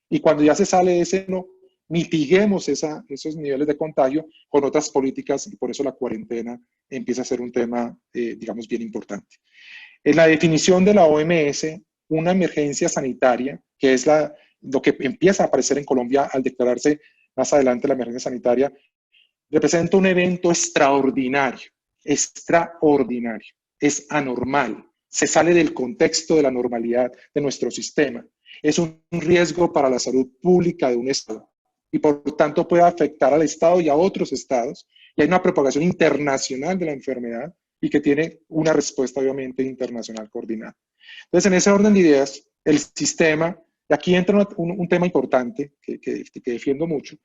y cuando ya se sale de ese no, mitiguemos esos niveles de contagio con otras políticas, y por eso la cuarentena empieza a ser un tema, digamos, bien importante. En la definición de la OMS, una emergencia sanitaria, que es lo que empieza a aparecer en Colombia al declararse más adelante la emergencia sanitaria, representa un evento extraordinario, es anormal, se sale del contexto de la normalidad de nuestro sistema, es un riesgo para la salud pública de un Estado y por tanto puede afectar al Estado y a otros estados, y hay una propagación internacional de la enfermedad y que tiene una respuesta obviamente internacional coordinada. Entonces, en ese orden de ideas, el sistema, y aquí entra un tema importante que defiendo mucho,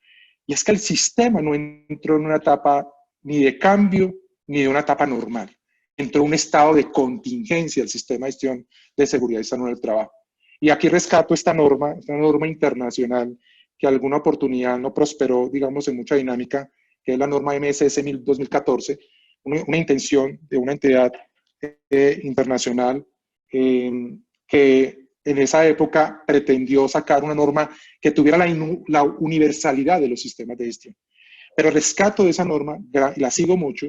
y es que el sistema no entró en una etapa ni de cambio ni de una etapa normal. Entró en un estado de contingencia el sistema de gestión de seguridad y salud del trabajo. Y aquí rescato esta norma internacional que alguna oportunidad no prosperó, digamos, en mucha dinámica, que es la norma MSS 2014, una intención de una entidad internacional que en esa época pretendió sacar una norma que tuviera la universalidad de los sistemas de gestión. Pero rescato de esa norma, y la sigo mucho,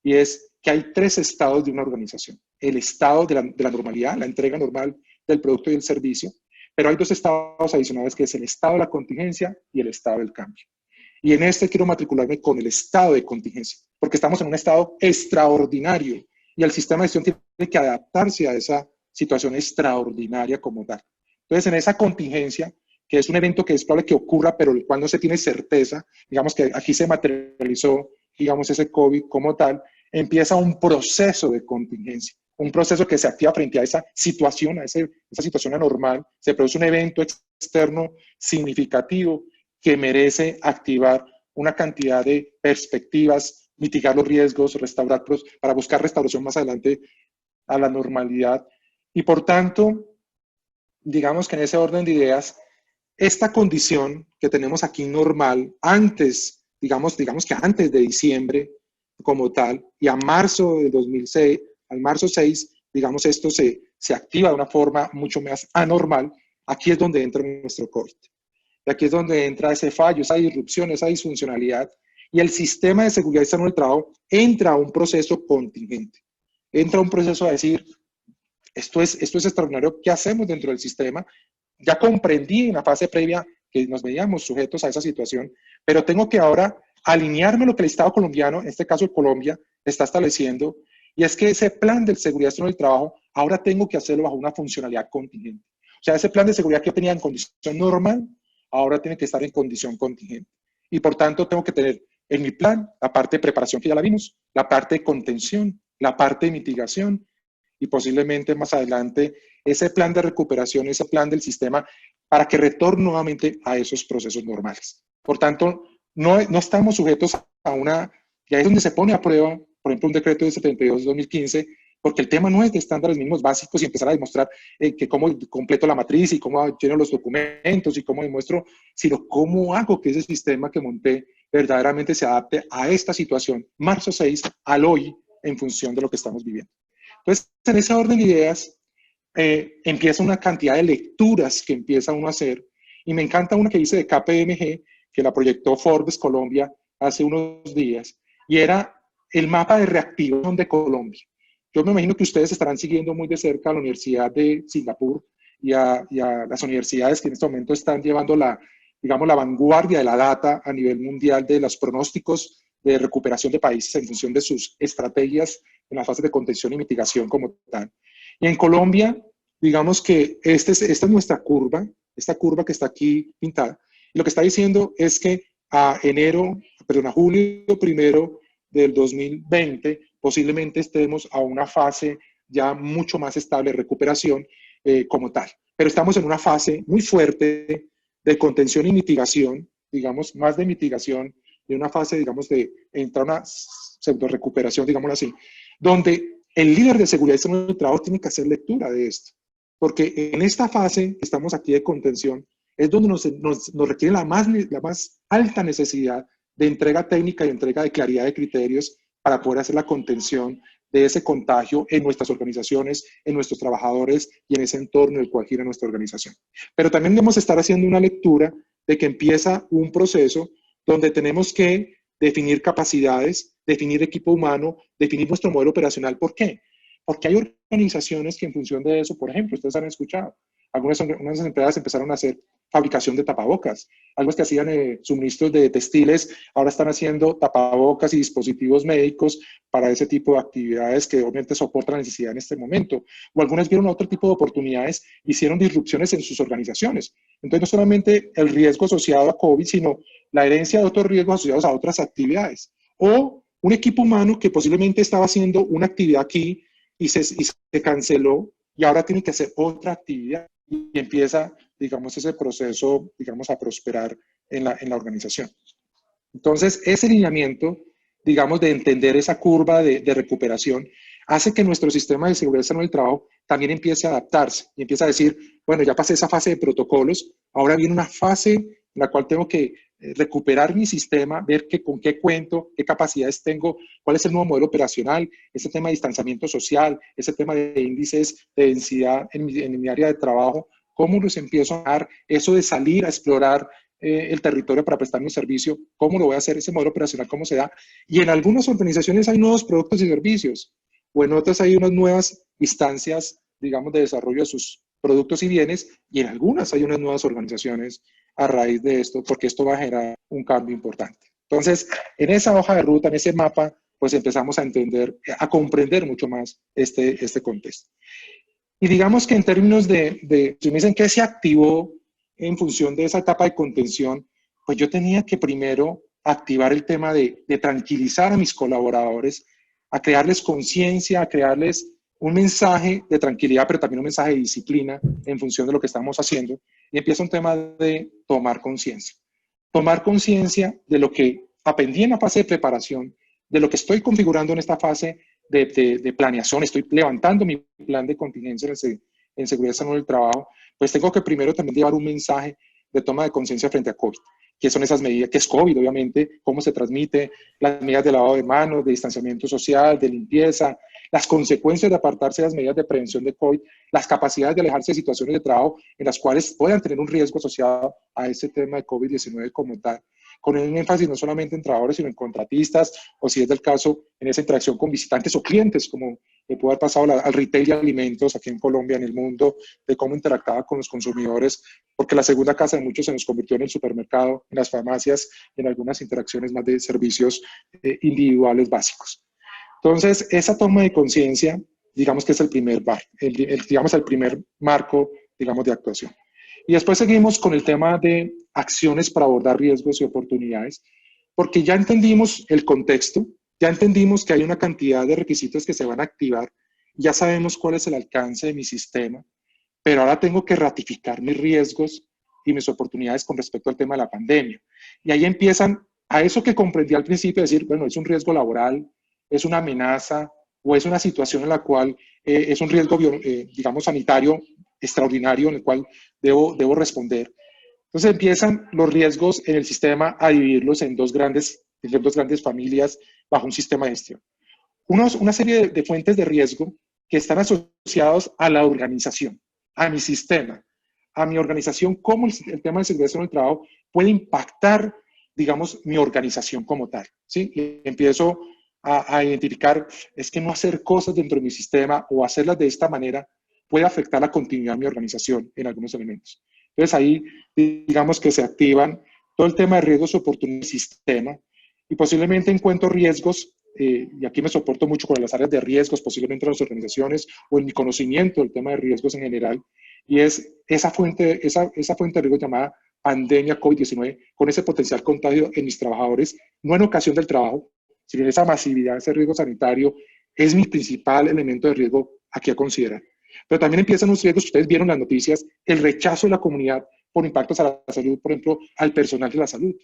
y es que hay 3 estados de una organización. El estado de la normalidad, la entrega normal del producto y del servicio, pero hay 2 estados adicionales, que es el estado de la contingencia y el estado del cambio. Y en este quiero matricularme con el estado de contingencia, porque estamos en un estado extraordinario y el sistema de gestión tiene que adaptarse a esa situación extraordinaria como tal. Entonces, en esa contingencia, que es un evento que es probable que ocurra, pero el cual no se tiene certeza, digamos que aquí se materializó, digamos, ese COVID como tal, empieza un proceso de contingencia, un proceso que se activa frente a esa situación, esa situación anormal, se produce un evento externo significativo que merece activar una cantidad de perspectivas, mitigar los riesgos, restaurarlos, para buscar restauración más adelante a la normalidad. Y por tanto, digamos que en ese orden de ideas, esta condición que tenemos aquí normal, antes, digamos que antes de diciembre como tal, y a marzo del 2006, al marzo 6, digamos, esto se activa de una forma mucho más anormal, aquí es donde entra nuestro COVID. Y aquí es donde entra ese fallo, esa disrupción, esa disfuncionalidad, y el sistema de seguridad y salud del trabajo entra a un proceso contingente. Entra a un proceso a decir, esto es extraordinario, ¿qué hacemos dentro del sistema? Ya comprendí en la fase previa que nos veíamos sujetos a esa situación, pero tengo que ahora alinearme a lo que el Estado colombiano, en este caso Colombia, está estableciendo, y es que ese plan de seguridad y salud del trabajo, ahora tengo que hacerlo bajo una funcionalidad contingente. O sea, ese plan de seguridad que yo tenía en condición normal, ahora tiene que estar en condición contingente. Y por tanto, tengo que tener en mi plan la parte de preparación que ya la vimos, la parte de contención, la parte de mitigación y posiblemente más adelante ese plan de recuperación, ese plan del sistema para que retorne nuevamente a esos procesos normales. Por tanto, no estamos sujetos a una, y ahí es donde se pone a prueba, por ejemplo, un decreto de 72/2015, porque el tema no es de estándares mínimos básicos y empezar a demostrar que cómo completo la matriz y cómo lleno los documentos y cómo demuestro, sino cómo hago que ese sistema que monté verdaderamente se adapte a esta situación, marzo 6, al hoy, en función de lo que estamos viviendo. Entonces, en ese orden de ideas, empieza una cantidad de lecturas que empieza uno a hacer, y me encanta una que dice de KPMG, que la proyectó Forbes Colombia hace unos días, y era el mapa de reactivación de Colombia. Yo me imagino que ustedes estarán siguiendo muy de cerca a la Universidad de Singapur y a las universidades que en este momento están llevando digamos, la vanguardia de la data a nivel mundial de los pronósticos de recuperación de países en función de sus estrategias en las fases de contención y mitigación como tal. Y en Colombia, digamos que esta es nuestra curva, esta curva que está aquí pintada, y lo que está diciendo es que a julio 1 del 2020, posiblemente estemos a una fase ya mucho más estable de recuperación como tal. Pero estamos en una fase muy fuerte de contención y mitigación, digamos, más de mitigación, de una fase, digamos, de entrar a una pseudo recuperación, digámoslo así, donde el líder de seguridad y salud del trabajo tiene que hacer lectura de esto. Porque en esta fase, estamos aquí de contención, es donde nos requiere la más alta necesidad de entrega técnica y entrega de claridad de criterios para poder hacer la contención de ese contagio en nuestras organizaciones, en nuestros trabajadores y en ese entorno del cual gira nuestra organización. Pero también debemos estar haciendo una lectura de que empieza un proceso donde tenemos que definir capacidades, definir equipo humano, definir nuestro modelo operacional. ¿Por qué? Porque hay organizaciones que en función de eso, por ejemplo, ustedes han escuchado, algunas empresas empezaron a hacer fabricación de tapabocas. Algunos que hacían suministros de textiles, ahora están haciendo tapabocas y dispositivos médicos para ese tipo de actividades que obviamente soportan la necesidad en este momento. O algunas vieron otro tipo de oportunidades, hicieron disrupciones en sus organizaciones. Entonces, no solamente el riesgo asociado a COVID, sino la herencia de otros riesgos asociados a otras actividades. O un equipo humano que posiblemente estaba haciendo una actividad aquí y se canceló y ahora tiene que hacer otra actividad y empieza, digamos, ese proceso, digamos, a prosperar en la organización. Entonces, ese lineamiento, digamos, de entender esa curva de recuperación, hace que nuestro sistema de seguridad en el trabajo también empiece a adaptarse y empieza a decir, bueno, ya pasé esa fase de protocolos, ahora viene una fase en la cual tengo que recuperar mi sistema, ver con qué cuento, qué capacidades tengo, cuál es el nuevo modelo operacional, ese tema de distanciamiento social, ese tema de índices de densidad en mi área de trabajo, cómo los empiezo a dar, eso de salir a explorar el territorio para prestar mi servicio, cómo lo voy a hacer, ese modelo operacional, cómo se da. Y en algunas organizaciones hay nuevos productos y servicios, o en otras hay unas nuevas instancias, digamos, de desarrollo de sus productos y bienes, y en algunas hay unas nuevas organizaciones a raíz de esto, porque esto va a generar un cambio importante. Entonces, en esa hoja de ruta, en ese mapa, pues empezamos a entender, a comprender mucho más este contexto. Y digamos que en términos si me dicen qué se activó en función de esa etapa de contención, pues yo tenía que primero activar el tema de tranquilizar a mis colaboradores, a crearles conciencia, a crearles un mensaje de tranquilidad, pero también un mensaje de disciplina en función de lo que estamos haciendo. Y empieza un tema de tomar conciencia. Tomar conciencia de lo que aprendí en la fase de preparación, de lo que estoy configurando en esta fase de planeación, estoy levantando mi plan de contingencia en seguridad y salud del trabajo, pues tengo que primero también llevar un mensaje de toma de conciencia frente a COVID. ¿Qué son esas medidas? ¿Qué es COVID, obviamente? ¿Cómo se transmite? Las medidas de lavado de manos, de distanciamiento social, de limpieza, las consecuencias de apartarse de las medidas de prevención de COVID, las capacidades de alejarse de situaciones de trabajo en las cuales puedan tener un riesgo asociado a ese tema de COVID-19 como tal, con un énfasis no solamente en trabajadores, sino en contratistas, o si es del caso, en esa interacción con visitantes o clientes, como le pudo haber pasado al retail de alimentos aquí en Colombia, en el mundo, de cómo interactuaba con los consumidores, porque la segunda casa de muchos se nos convirtió en el supermercado, en las farmacias, en algunas interacciones más de servicios individuales básicos. Entonces, esa toma de conciencia, digamos que es el primer marco, digamos, de actuación. Y después seguimos con el tema de acciones para abordar riesgos y oportunidades, porque ya entendimos el contexto, ya entendimos que hay una cantidad de requisitos que se van a activar, ya sabemos cuál es el alcance de mi sistema, pero ahora tengo que ratificar mis riesgos y mis oportunidades con respecto al tema de la pandemia. Y ahí empiezan a eso que comprendí al principio, decir, bueno, es un riesgo laboral, es una amenaza o es una situación en la cual es un riesgo, digamos, sanitario extraordinario en el cual debo responder. Entonces empiezan los riesgos en el sistema a dividirlos en dos grandes familias bajo un sistema de gestión. Una serie de fuentes de riesgo que están asociados a la organización, a mi sistema, a mi organización, cómo el tema de seguridad en el trabajo puede impactar, digamos, mi organización como tal, ¿sí? Y empiezo a identificar, es que no hacer cosas dentro de mi sistema o hacerlas de esta manera puede afectar la continuidad de mi organización en algunos elementos. Entonces ahí digamos que se activan todo el tema de riesgos y oportunidades del sistema y posiblemente encuentro riesgos, y aquí me soporto mucho con las áreas de riesgos, posiblemente en las organizaciones o en mi conocimiento del tema de riesgos en general, y es esa fuente de riesgo llamada pandemia COVID-19 con ese potencial contagio en mis trabajadores, no en ocasión del trabajo, sino en esa masividad, ese riesgo sanitario, es mi principal elemento de riesgo aquí a considerar. Pero también empiezan los riesgos, ustedes vieron las noticias, el rechazo de la comunidad por impactos a la salud, por ejemplo, al personal de la salud,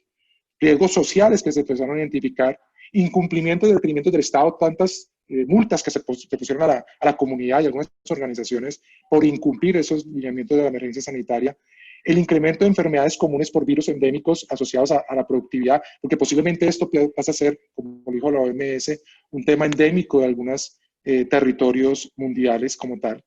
riesgos sociales que se empezaron a identificar, incumplimiento de requerimientos del Estado, tantas multas que se pusieron a la comunidad y algunas organizaciones por incumplir esos lineamientos de la emergencia sanitaria, el incremento de enfermedades comunes por virus endémicos asociados a la productividad, porque posiblemente esto pasa a ser, como dijo la OMS, un tema endémico de algunos territorios mundiales como tal.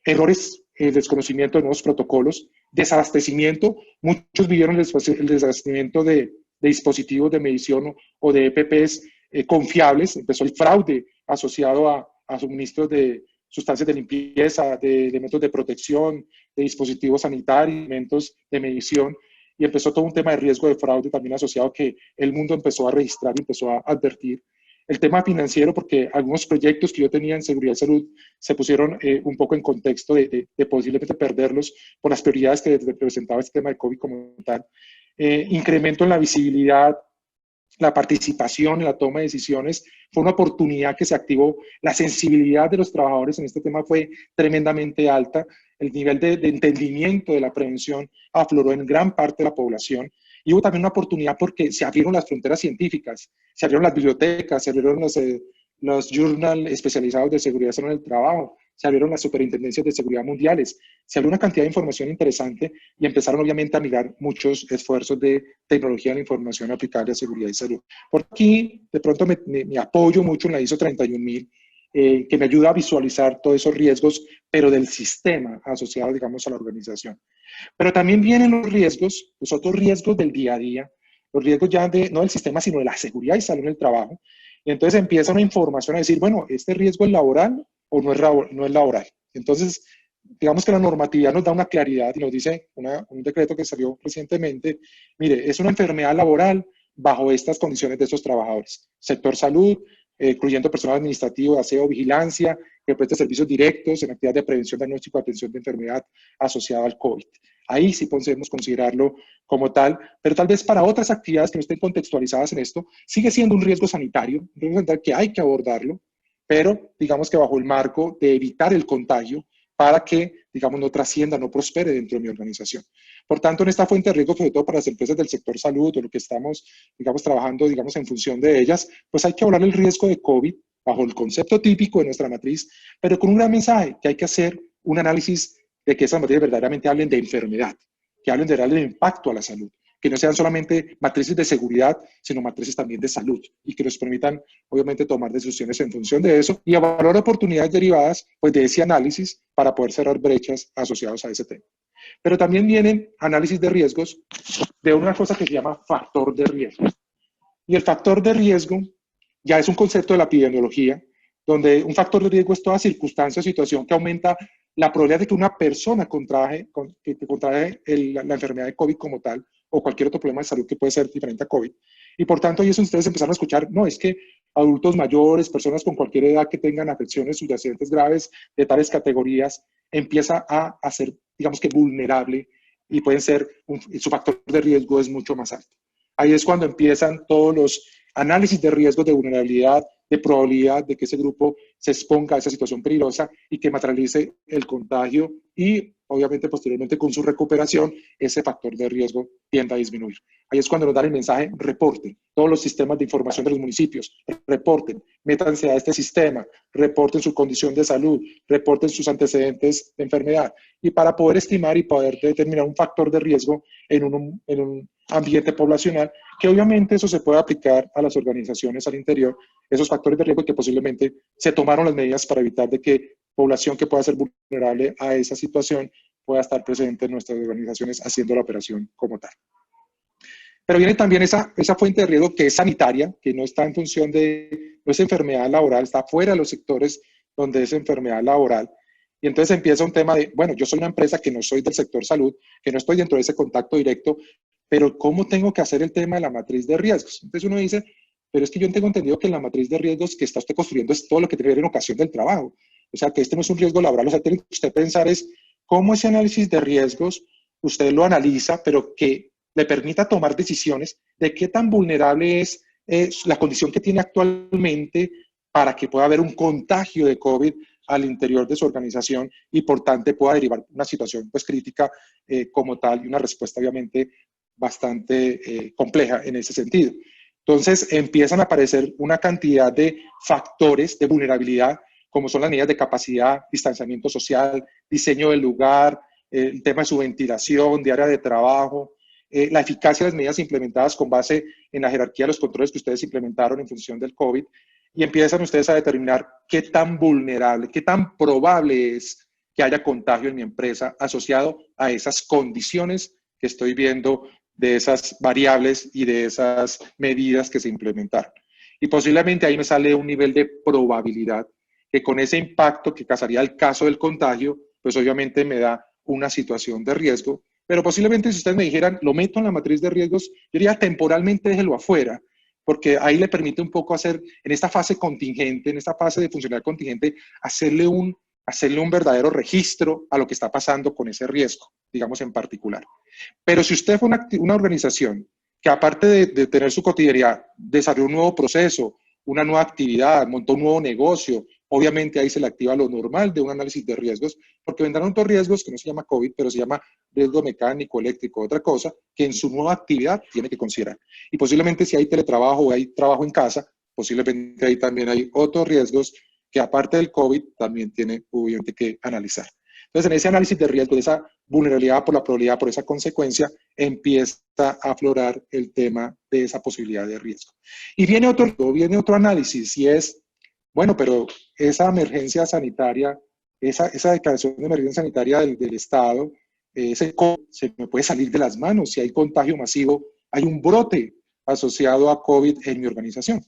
Errores, desconocimiento de nuevos protocolos, desabastecimiento, muchos vivieron el desabastecimiento de dispositivos de medición o de EPPs confiables, empezó el fraude asociado a suministros de sustancias de limpieza, de elementos de protección, de dispositivos sanitarios, elementos de medición, y empezó todo un tema de riesgo de fraude también asociado que el mundo empezó a registrar y empezó a advertir. El tema financiero, porque algunos proyectos que yo tenía en seguridad y salud se pusieron un poco en contexto de posiblemente perderlos por las prioridades que representaba este tema de COVID como tal. Incremento en la visibilidad, la participación en la toma de decisiones, fue una oportunidad que se activó. La sensibilidad de los trabajadores en este tema fue tremendamente alta. El nivel de entendimiento de la prevención afloró en gran parte de la población. Y hubo también una oportunidad porque se abrieron las fronteras científicas, se abrieron las bibliotecas, se abrieron los journals especializados de seguridad en el trabajo, se abrieron las superintendencias de seguridad mundiales, se abrió una cantidad de información interesante y empezaron obviamente a mirar muchos esfuerzos de tecnología de la información aplicable a seguridad y salud. Por aquí, de pronto me apoyo mucho en la ISO 31000, que me ayuda a visualizar todos esos riesgos, pero del sistema asociado, digamos, a la organización. Pero también vienen los riesgos, los otros riesgos del día a día, los riesgos ya no del sistema, sino de la seguridad y salud en el trabajo. Y entonces empieza una información a decir, bueno, ¿este riesgo es laboral o no es laboral? Entonces, digamos que la normatividad nos da una claridad y nos dice un decreto que salió recientemente, mire, es una enfermedad laboral bajo estas condiciones de estos trabajadores. Sector salud, incluyendo personal administrativo, aseo, vigilancia, que preste servicios directos en actividades de prevención, diagnóstico, atención de enfermedad asociada al COVID. Ahí sí podemos considerarlo como tal, pero tal vez para otras actividades que no estén contextualizadas en esto, sigue siendo un riesgo sanitario que hay que abordarlo, pero digamos que bajo el marco de evitar el contagio para que, digamos, no trascienda, no prospere dentro de mi organización. Por tanto, en esta fuente de riesgo, sobre todo para las empresas del sector salud o lo que estamos, digamos, trabajando, digamos, en función de ellas, pues hay que hablar del riesgo de COVID bajo el concepto típico de nuestra matriz, pero con un gran mensaje, que hay que hacer un análisis de que esas matrices verdaderamente hablen de enfermedad, que hablen de darle impacto a la salud, que no sean solamente matrices de seguridad, sino matrices también de salud y que nos permitan, obviamente, tomar decisiones en función de eso y evaluar oportunidades derivadas pues, de ese análisis para poder cerrar brechas asociadas a ese tema. Pero también vienen análisis de riesgos de una cosa que se llama factor de riesgo. Y el factor de riesgo ya es un concepto de la epidemiología, donde un factor de riesgo es toda circunstancia o situación que aumenta la probabilidad de que una persona contrae la enfermedad de COVID como tal, o cualquier otro problema de salud que puede ser diferente a COVID. Y por tanto, ahí es donde ustedes empezaron a escuchar, no, es que adultos mayores, personas con cualquier edad que tengan afecciones subyacentes graves de tales categorías, empieza a ser, digamos que vulnerable y pueden ser, su factor de riesgo es mucho más alto. Ahí es cuando empiezan todos los análisis de riesgos de vulnerabilidad, de probabilidad de que ese grupo se exponga a esa situación peligrosa y que materialice el contagio y obviamente posteriormente con su recuperación ese factor de riesgo tiende a disminuir. Ahí es cuando nos dan el mensaje, reporten, todos los sistemas de información de los municipios, reporten, métanse a este sistema, reporten su condición de salud, reporten sus antecedentes de enfermedad y para poder estimar y poder determinar un factor de riesgo en un ambiente poblacional, que obviamente eso se puede aplicar a las organizaciones al interior, esos factores de riesgo que posiblemente se tomaron las medidas para evitar de que población que pueda ser vulnerable a esa situación pueda estar presente en nuestras organizaciones haciendo la operación como tal. Pero viene también esa fuente de riesgo que es sanitaria, que no está en función de, no es enfermedad laboral, está fuera de los sectores donde es enfermedad laboral, Y entonces empieza un tema de, bueno, yo soy una empresa que no soy del sector salud, que no estoy dentro de ese contacto directo, pero ¿cómo tengo que hacer el tema de la matriz de riesgos? Entonces uno dice, pero es que yo tengo entendido que la matriz de riesgos que está usted construyendo es todo lo que tiene que ver en ocasión del trabajo. O sea, que este no es un riesgo laboral. O sea, tiene que usted pensar es cómo ese análisis de riesgos usted lo analiza, pero que le permita tomar decisiones de qué tan vulnerable es la condición que tiene actualmente para que pueda haber un contagio de COVID al interior de su organización y por tanto pueda derivar una situación pues crítica como tal y una respuesta obviamente bastante compleja en ese sentido. Entonces empiezan a aparecer una cantidad de factores de vulnerabilidad como son las medidas de capacidad, distanciamiento social, diseño del lugar, el tema de su ventilación, de área de trabajo, la eficacia de las medidas implementadas con base en la jerarquía de los controles que ustedes implementaron en función del COVID, y empiezan ustedes a determinar qué tan vulnerable, qué tan probable es que haya contagio en mi empresa asociado a esas condiciones que estoy viendo de esas variables y de esas medidas que se implementaron. Y posiblemente ahí me sale un nivel de probabilidad que con ese impacto que casaría el caso del contagio, pues obviamente me da una situación de riesgo, pero posiblemente si ustedes me dijeran, lo meto en la matriz de riesgos, yo diría temporalmente déjelo afuera, porque ahí le permite un poco hacer, en esta fase contingente, en esta fase de funcionalidad contingente, hacerle un verdadero registro a lo que está pasando con ese riesgo, digamos en particular. Pero si usted fue una organización que aparte de tener su cotidianidad, desarrolló un nuevo proceso, una nueva actividad, montó un nuevo negocio, obviamente ahí se le activa lo normal de un análisis de riesgos, porque vendrán otros riesgos que no se llama COVID, pero se llama riesgo mecánico, eléctrico, otra cosa, que en su nueva actividad tiene que considerar. Y posiblemente si hay teletrabajo o hay trabajo en casa, posiblemente ahí también hay otros riesgos que aparte del COVID también tiene obviamente que analizar. Entonces, en ese análisis de riesgo, de esa vulnerabilidad por la probabilidad, por esa consecuencia, empieza a aflorar el tema de esa posibilidad de riesgo. Y viene otro análisis y es, bueno, pero esa emergencia sanitaria, esa declaración de emergencia sanitaria del Estado, se me puede salir de las manos. Si hay contagio masivo, hay un brote asociado a COVID en mi organización.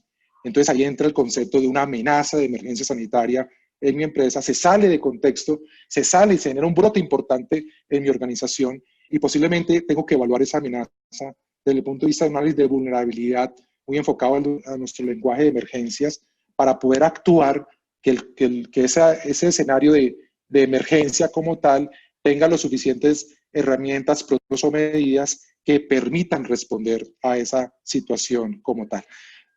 Entonces ahí entra el concepto de una amenaza de emergencia sanitaria en mi empresa, se sale de contexto, se sale y se genera un brote importante en mi organización y posiblemente tengo que evaluar esa amenaza desde el punto de vista de un análisis de vulnerabilidad muy enfocado a nuestro lenguaje de emergencias para poder actuar que ese escenario de emergencia como tal tenga las suficientes herramientas, protocolos o medidas que permitan responder a esa situación como tal.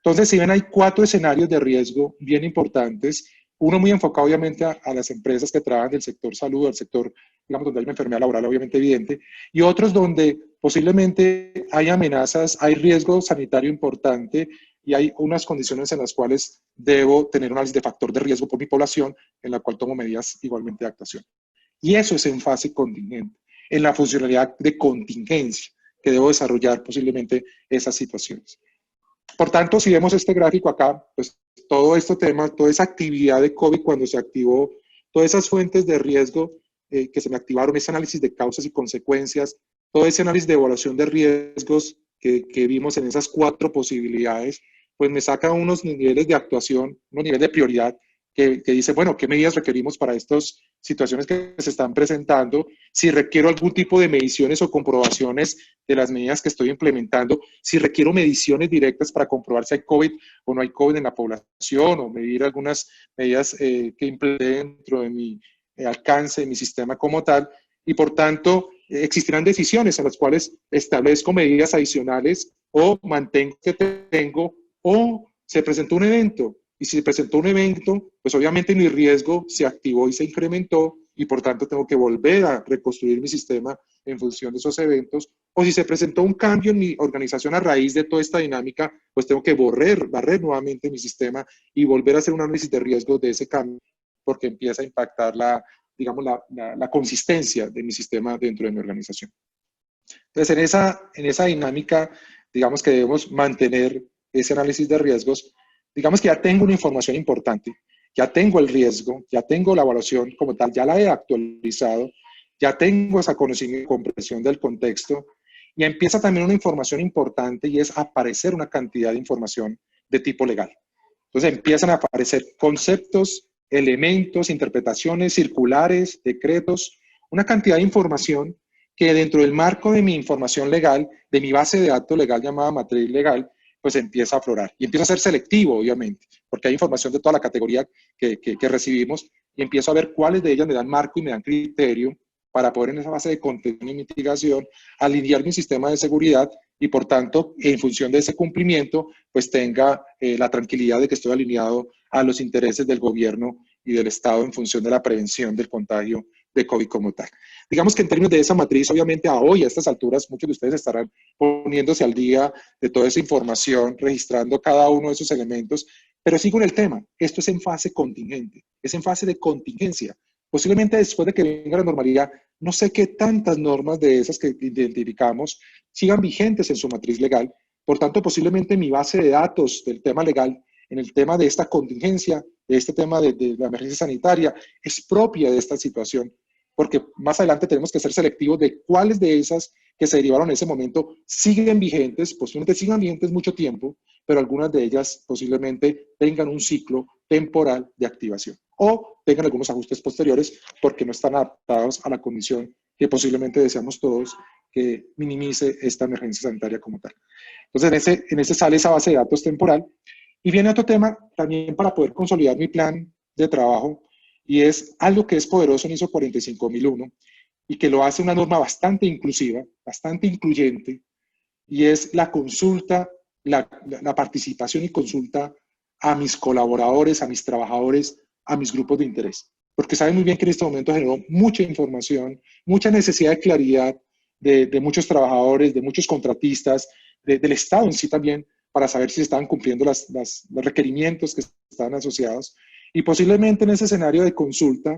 Entonces, si ven, hay 4 escenarios de riesgo bien importantes. Uno muy enfocado, obviamente, a las empresas que trabajan del sector salud, del sector, digamos, donde hay una enfermedad laboral, obviamente, evidente. Y otros donde posiblemente hay amenazas, hay riesgo sanitario importante y hay unas condiciones en las cuales debo tener un análisis de factor de riesgo por mi población, en la cual tomo medidas igualmente de actuación. Y eso es en fase contingente, en la funcionalidad de contingencia que debo desarrollar posiblemente esas situaciones. Por tanto, si vemos este gráfico acá, pues todo este tema, toda esa actividad de COVID cuando se activó, todas esas fuentes de riesgo que se me activaron, ese análisis de causas y consecuencias, todo ese análisis de evaluación de riesgos que vimos en esas 4 posibilidades, pues me saca unos niveles de actuación, unos niveles de prioridad que dice, bueno, ¿qué medidas requerimos para estas situaciones que se están presentando? Si requiero algún tipo de mediciones o comprobaciones de las medidas que estoy implementando, si requiero mediciones directas para comprobar si hay COVID o no hay COVID en la población, o medir algunas medidas que implemente dentro de mi alcance, de mi sistema como tal, y por tanto existirán decisiones en las cuales establezco medidas adicionales o mantengo que tengo, o se presentó un evento. Y si se presentó un evento, pues obviamente mi riesgo se activó y se incrementó y por tanto tengo que volver a reconstruir mi sistema en función de esos eventos. O si se presentó un cambio en mi organización a raíz de toda esta dinámica, pues tengo que barrer nuevamente mi sistema y volver a hacer un análisis de riesgo de ese cambio porque empieza a impactar digamos, la consistencia de mi sistema dentro de mi organización. Entonces, en esa dinámica, digamos que debemos mantener ese análisis de riesgos. Digamos que ya tengo una información importante, ya tengo el riesgo, ya tengo la evaluación como tal, ya la he actualizado, ya tengo esa conocimiento y comprensión del contexto, y empieza también una información importante y es aparecer una cantidad de información de tipo legal. Entonces empiezan a aparecer conceptos elementos, interpretaciones, circulares, decretos, una cantidad de información que dentro del marco de mi información legal, de mi base de datos legal llamada matriz legal, pues empieza a aflorar. Y empieza a ser selectivo, obviamente, porque hay información de toda la categoría que recibimos y empiezo a ver cuáles de ellas me dan marco y me dan criterio para poder en esa base de contenido y mitigación alinear mi sistema de seguridad y por tanto, en función de ese cumplimiento, pues tenga la tranquilidad de que estoy alineado a los intereses del gobierno y del Estado en función de la prevención del contagio de COVID como tal. Digamos que en términos de esa matriz, obviamente a hoy, a estas alturas, muchos de ustedes estarán poniéndose al día de toda esa información, registrando cada uno de esos elementos, pero sigo en el tema, esto es en fase contingente, es en fase de contingencia. Posiblemente después de que venga la normalidad, no sé qué tantas normas de esas que identificamos sigan vigentes en su matriz legal. Por tanto, posiblemente mi base de datos del tema legal, en el tema de esta contingencia, de este tema de la emergencia sanitaria, es propia de esta situación, porque más adelante tenemos que ser selectivos de cuáles de esas que se derivaron en ese momento siguen vigentes, posiblemente sigan vigentes mucho tiempo, pero algunas de ellas posiblemente tengan un ciclo temporal de activación o tengan algunos ajustes posteriores porque no están adaptados a la condición que posiblemente deseamos todos que minimice esta emergencia sanitaria como tal. Entonces, en ese sale esa base de datos temporal. Y viene otro tema también para poder consolidar mi plan de trabajo, y es algo que es poderoso en ISO 45001 y que lo hace una norma bastante inclusiva, bastante incluyente, y es la consulta, la participación y consulta a mis colaboradores, a mis trabajadores, a mis grupos de interés. Porque saben muy bien que en este momento generó mucha información, mucha necesidad de claridad de muchos trabajadores, de muchos contratistas, del Estado en sí también, para saber si estaban cumpliendo los requerimientos que estaban asociados. Y posiblemente en ese escenario de consulta,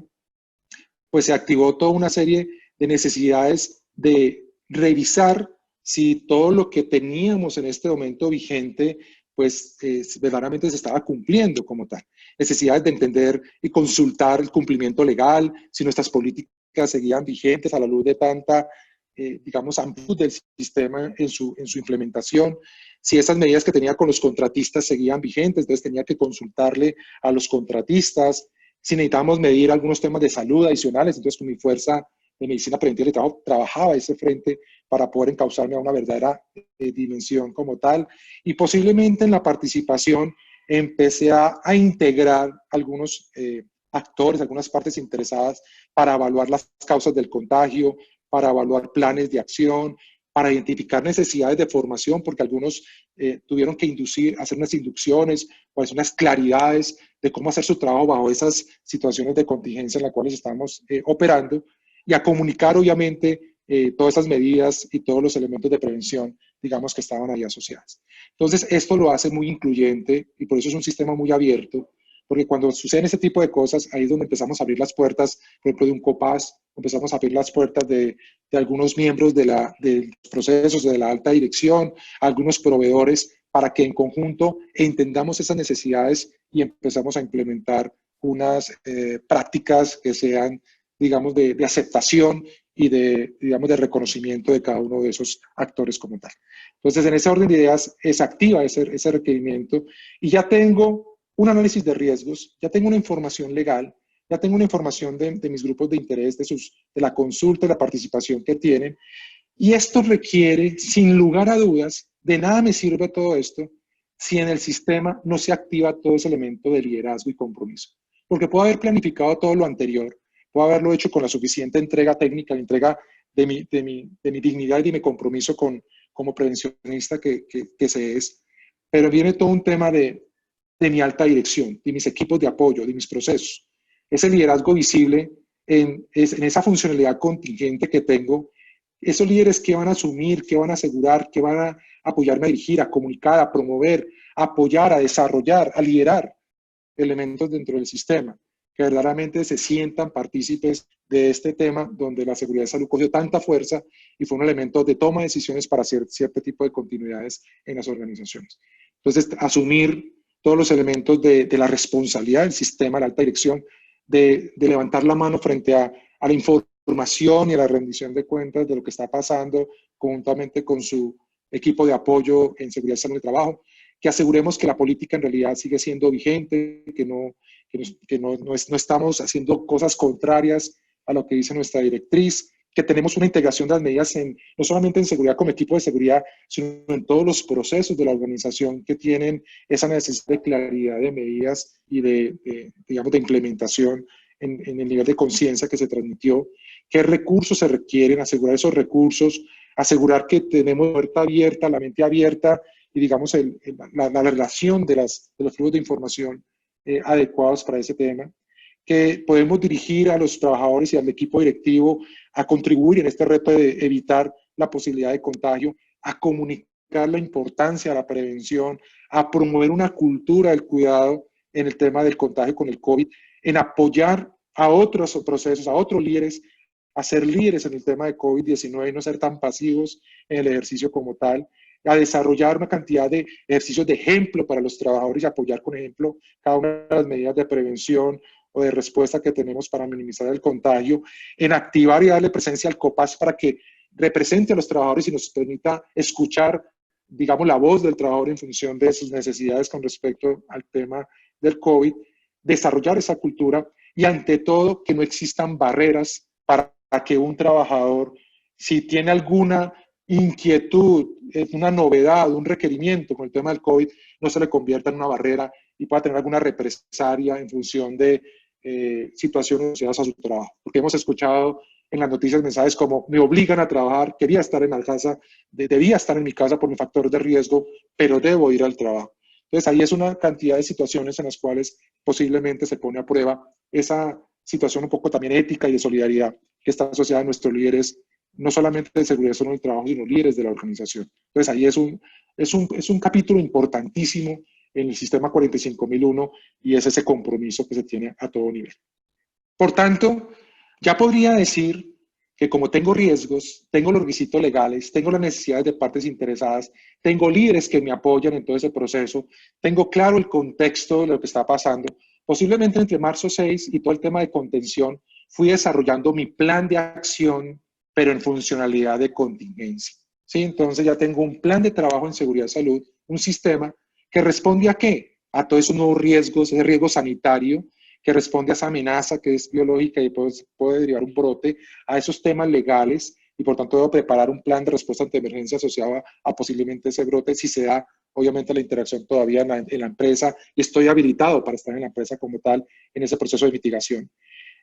pues se activó toda una serie de necesidades de revisar si todo lo que teníamos en este momento vigente, pues verdaderamente se estaba cumpliendo como tal. Necesidades de entender y consultar el cumplimiento legal, si nuestras políticas seguían vigentes a la luz de tanta, digamos, amplitud del sistema en su implementación, si esas medidas que tenía con los contratistas seguían vigentes, entonces tenía que consultarle a los contratistas, si necesitábamos medir algunos temas de salud adicionales, entonces con mi fuerza de medicina preventiva de trabajo trabajaba ese frente para poder encauzarme a una verdadera dimensión como tal. Y posiblemente en la participación empecé a integrar algunos actores, algunas partes interesadas para evaluar las causas del contagio, para evaluar planes de acción, para identificar necesidades de formación, porque algunos tuvieron que hacer unas inducciones o hacer unas claridades de cómo hacer su trabajo bajo esas situaciones de contingencia en las cuales estamos operando, y a comunicar, obviamente, todas esas medidas y todos los elementos de prevención, digamos, que estaban ahí asociadas. Entonces, esto lo hace muy incluyente y por eso es un sistema muy abierto, porque cuando suceden ese tipo de cosas, ahí es donde empezamos a abrir las puertas, por ejemplo, de un COPAS, empezamos a abrir las puertas de algunos miembros de los procesos de la alta dirección, algunos proveedores, para que en conjunto entendamos esas necesidades y empezamos a implementar unas prácticas que sean, digamos, de aceptación y digamos, de reconocimiento de cada uno de esos actores como tal. Entonces, en ese orden de ideas, es activa ese requerimiento y ya tengo un análisis de riesgos, ya tengo una información legal, ya tengo una información de mis grupos de interés, de la consulta, de la participación que tienen, y esto requiere, sin lugar a dudas, de nada me sirve todo esto si en el sistema no se activa todo ese elemento de liderazgo y compromiso. Porque puedo haber planificado todo lo anterior, puedo haberlo hecho con la suficiente entrega técnica, la entrega de mi dignidad y de mi compromiso como prevencionista que se es, pero viene todo un tema de mi alta dirección, de mis equipos de apoyo, de mis procesos. Ese liderazgo visible en esa funcionalidad contingente que tengo, esos líderes que van a asumir, que van a asegurar, que van a apoyarme a dirigir, a comunicar, a promover, a apoyar, a desarrollar, a liderar elementos dentro del sistema, que verdaderamente se sientan partícipes de este tema donde la seguridad de salud cogió tanta fuerza y fue un elemento de toma de decisiones para hacer cierto tipo de continuidades en las organizaciones. Entonces, asumir todos los elementos de la responsabilidad del sistema, la alta dirección, de levantar la mano frente a la información y a la rendición de cuentas de lo que está pasando conjuntamente con su equipo de apoyo en seguridad y salud de trabajo, que aseguremos que la política en realidad sigue siendo vigente, que que no estamos haciendo cosas contrarias a lo que dice nuestra directriz, que tenemos una integración de las medidas no solamente en seguridad como equipo de seguridad, sino en todos los procesos de la organización que tienen esa necesidad de claridad de medidas y digamos, de implementación en el nivel de conciencia que se transmitió, qué recursos se requieren, asegurar esos recursos, asegurar que tenemos la mente abierta y digamos la relación de los flujos de información adecuados para ese tema, que podemos dirigir a los trabajadores y al equipo directivo a contribuir en este reto de evitar la posibilidad de contagio, a comunicar la importancia de la prevención, a promover una cultura del cuidado en el tema del contagio con el COVID, en apoyar a otros procesos, a otros líderes, a ser líderes en el tema de COVID-19 y no ser tan pasivos en el ejercicio como tal, a desarrollar una cantidad de ejercicios de ejemplo para los trabajadores y apoyar con ejemplo cada una de las medidas de prevención o de respuesta que tenemos para minimizar el contagio, en activar y darle presencia al COPAS para que represente a los trabajadores y nos permita escuchar, digamos, la voz del trabajador en función de sus necesidades con respecto al tema del COVID, desarrollar esa cultura y ante todo que no existan barreras para que un trabajador, si tiene alguna inquietud, una novedad, un requerimiento con el tema del COVID, no se le convierta en una barrera y pueda tener alguna represalia en función de situaciones asociadas a su trabajo. Porque hemos escuchado en las noticias mensajes como me obligan a trabajar, quería estar en la casa, debía estar en mi casa por mi factor de riesgo, pero debo ir al trabajo. Entonces ahí es una cantidad de situaciones en las cuales posiblemente se pone a prueba esa situación un poco también ética y de solidaridad que está asociada a nuestros líderes, no solamente de seguridad solo en el trabajo, sino líderes de la organización. Entonces ahí es un capítulo importantísimo en el sistema 45001 y es ese compromiso que se tiene a todo nivel. Por tanto, ya podría decir que como tengo riesgos, tengo los requisitos legales, tengo las necesidades de partes interesadas, tengo líderes que me apoyan en todo ese proceso, tengo claro el contexto de lo que está pasando. Posiblemente entre marzo 6 y todo el tema de contención, fui desarrollando mi plan de acción, pero en funcionalidad de contingencia. ¿Sí? Entonces ya tengo un plan de trabajo en seguridad y salud, un sistema que responde a qué? A todos esos nuevos riesgos, ese riesgo sanitario, que responde a esa amenaza que es biológica y puede derivar un brote, a esos temas legales, y por tanto debo preparar un plan de respuesta ante emergencia asociado a posiblemente ese brote, si se da, obviamente, la interacción todavía en la empresa, y estoy habilitado para estar en la empresa como tal, en ese proceso de mitigación.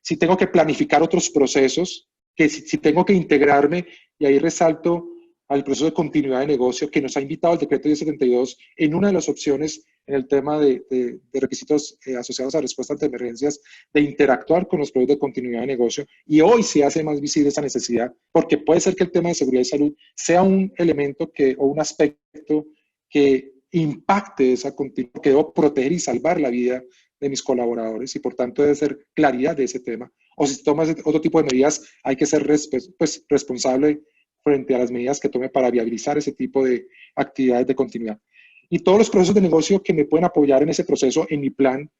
Si tengo que planificar otros procesos, que si tengo que integrarme, y ahí resalto al proceso de continuidad de negocio que nos ha invitado el decreto 1072 en una de las opciones en el tema de requisitos asociados a respuesta ante emergencias, de interactuar con los proyectos de continuidad de negocio. Y hoy se hace más visible esa necesidad, porque puede ser que el tema de seguridad y salud sea un elemento o un aspecto que impacte esa continuidad, que debo proteger y salvar la vida de mis colaboradores y por tanto debe ser claridad de ese tema. O si tomas otro tipo de medidas, hay que ser responsable frente a las medidas que tome para viabilizar ese tipo de actividades de continuidad. Y todos los procesos de negocio que me pueden apoyar en ese proceso, en mi plan,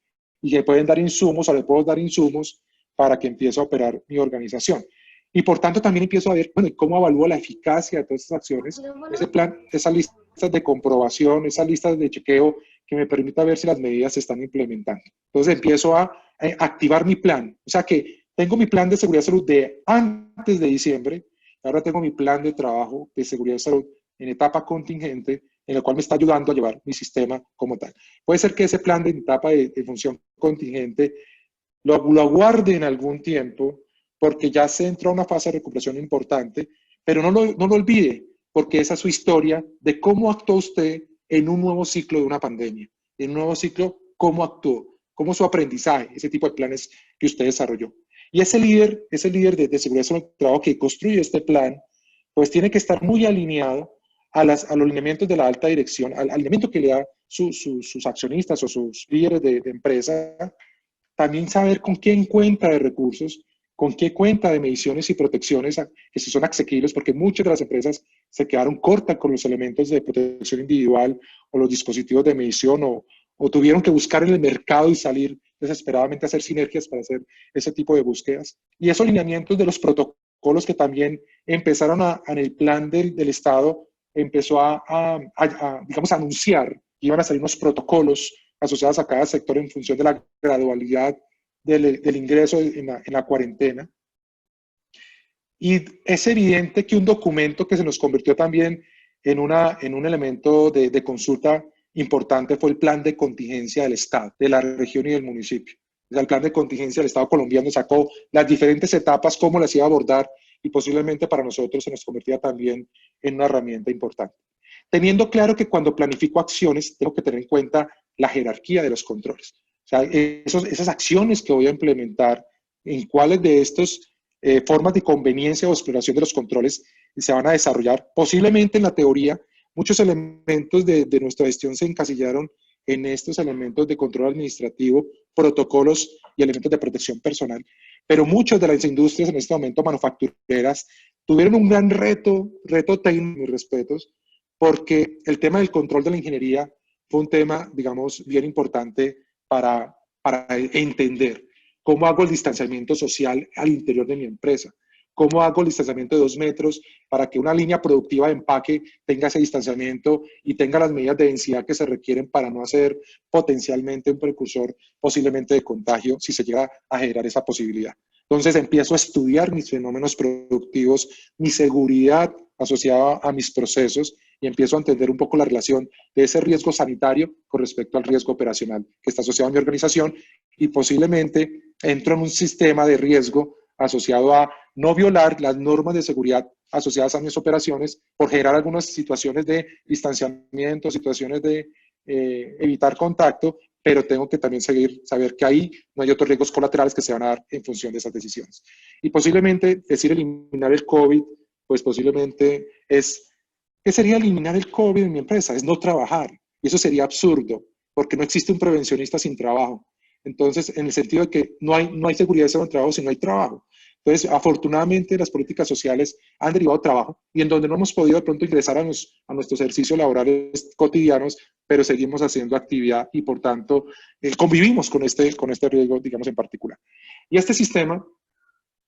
y que pueden dar insumos, o le puedo dar insumos para que empiece a operar mi organización. Y por tanto también empiezo a ver, bueno, ¿cómo evalúo la eficacia de todas estas acciones? Ese plan, esas listas de comprobación, esas listas de chequeo que me permita ver si las medidas se están implementando. Entonces empiezo a activar mi plan. O sea que tengo mi plan de seguridad y salud de antes de diciembre, ahora tengo mi plan de trabajo de seguridad y salud en etapa contingente, en el cual me está ayudando a llevar mi sistema como tal. Puede ser que ese plan de etapa de función contingente lo aguarde en algún tiempo, porque ya se entró a una fase de recuperación importante, pero no lo olvide, porque esa es su historia de cómo actuó usted en un nuevo ciclo de una pandemia, en un nuevo ciclo, cómo actuó, cómo su aprendizaje, ese tipo de planes que usted desarrolló. Y ese líder de seguridad y trabajo que construye este plan, pues tiene que estar muy alineado a los alineamientos de la alta dirección, al alineamiento que le da sus accionistas o sus líderes de empresa, también saber con qué cuenta de recursos, con qué cuenta de mediciones y protecciones que si son asequibles, porque muchas de las empresas se quedaron cortas con los elementos de protección individual o los dispositivos de medición o tuvieron que buscar en el mercado y salir desesperadamente a hacer sinergias para hacer ese tipo de búsquedas. Y esos lineamientos de los protocolos que también empezaron en el plan del Estado, empezó digamos, a anunciar que iban a salir unos protocolos asociadas a cada sector en función de la gradualidad del ingreso en la cuarentena. Y es evidente que un documento que se nos convirtió también en un elemento de consulta importante fue el plan de contingencia del Estado, de la región y del municipio. O sea, el plan de contingencia del Estado colombiano sacó las diferentes etapas, cómo las iba a abordar, y posiblemente para nosotros se nos convertía también en una herramienta importante. Teniendo claro que cuando planifico acciones, tengo que tener en cuenta la jerarquía de los controles. O sea, esas acciones que voy a implementar, en cuáles de estas formas de conveniencia o exploración de los controles se van a desarrollar. Posiblemente en la teoría, muchos elementos de nuestra gestión se encasillaron en estos elementos de control administrativo, protocolos y elementos de protección personal. Pero muchas de las industrias en este momento manufactureras tuvieron un gran reto técnico, mis respetos, porque el tema del control de la ingeniería fue un tema, digamos, bien importante para entender cómo hago el distanciamiento social al interior de mi empresa, cómo hago el distanciamiento de 2 metros para que una línea productiva de empaque tenga ese distanciamiento y tenga las medidas de densidad que se requieren para no hacer potencialmente un precursor posiblemente de contagio si se llega a generar esa posibilidad. Entonces empiezo a estudiar mis fenómenos productivos, mi seguridad asociada a mis procesos y empiezo a entender un poco la relación de ese riesgo sanitario con respecto al riesgo operacional que está asociado a mi organización y posiblemente entro en un sistema de riesgo asociado a no violar las normas de seguridad asociadas a mis operaciones por generar algunas situaciones de distanciamiento, situaciones de evitar contacto, pero tengo que también saber que ahí no hay otros riesgos colaterales que se van a dar en función de esas decisiones. Y posiblemente decir eliminar el COVID, pues posiblemente ¿qué sería eliminar el COVID en mi empresa? Es no trabajar. Y eso sería absurdo, porque no existe un prevencionista sin trabajo. Entonces, en el sentido de que no hay seguridad de trabajo si no hay trabajo. Entonces, afortunadamente, las políticas sociales han derivado trabajo y en donde no hemos podido de pronto ingresar a nuestros ejercicios laborales cotidianos, pero seguimos haciendo actividad y, por tanto, convivimos con este riesgo, digamos, en particular. Y este sistema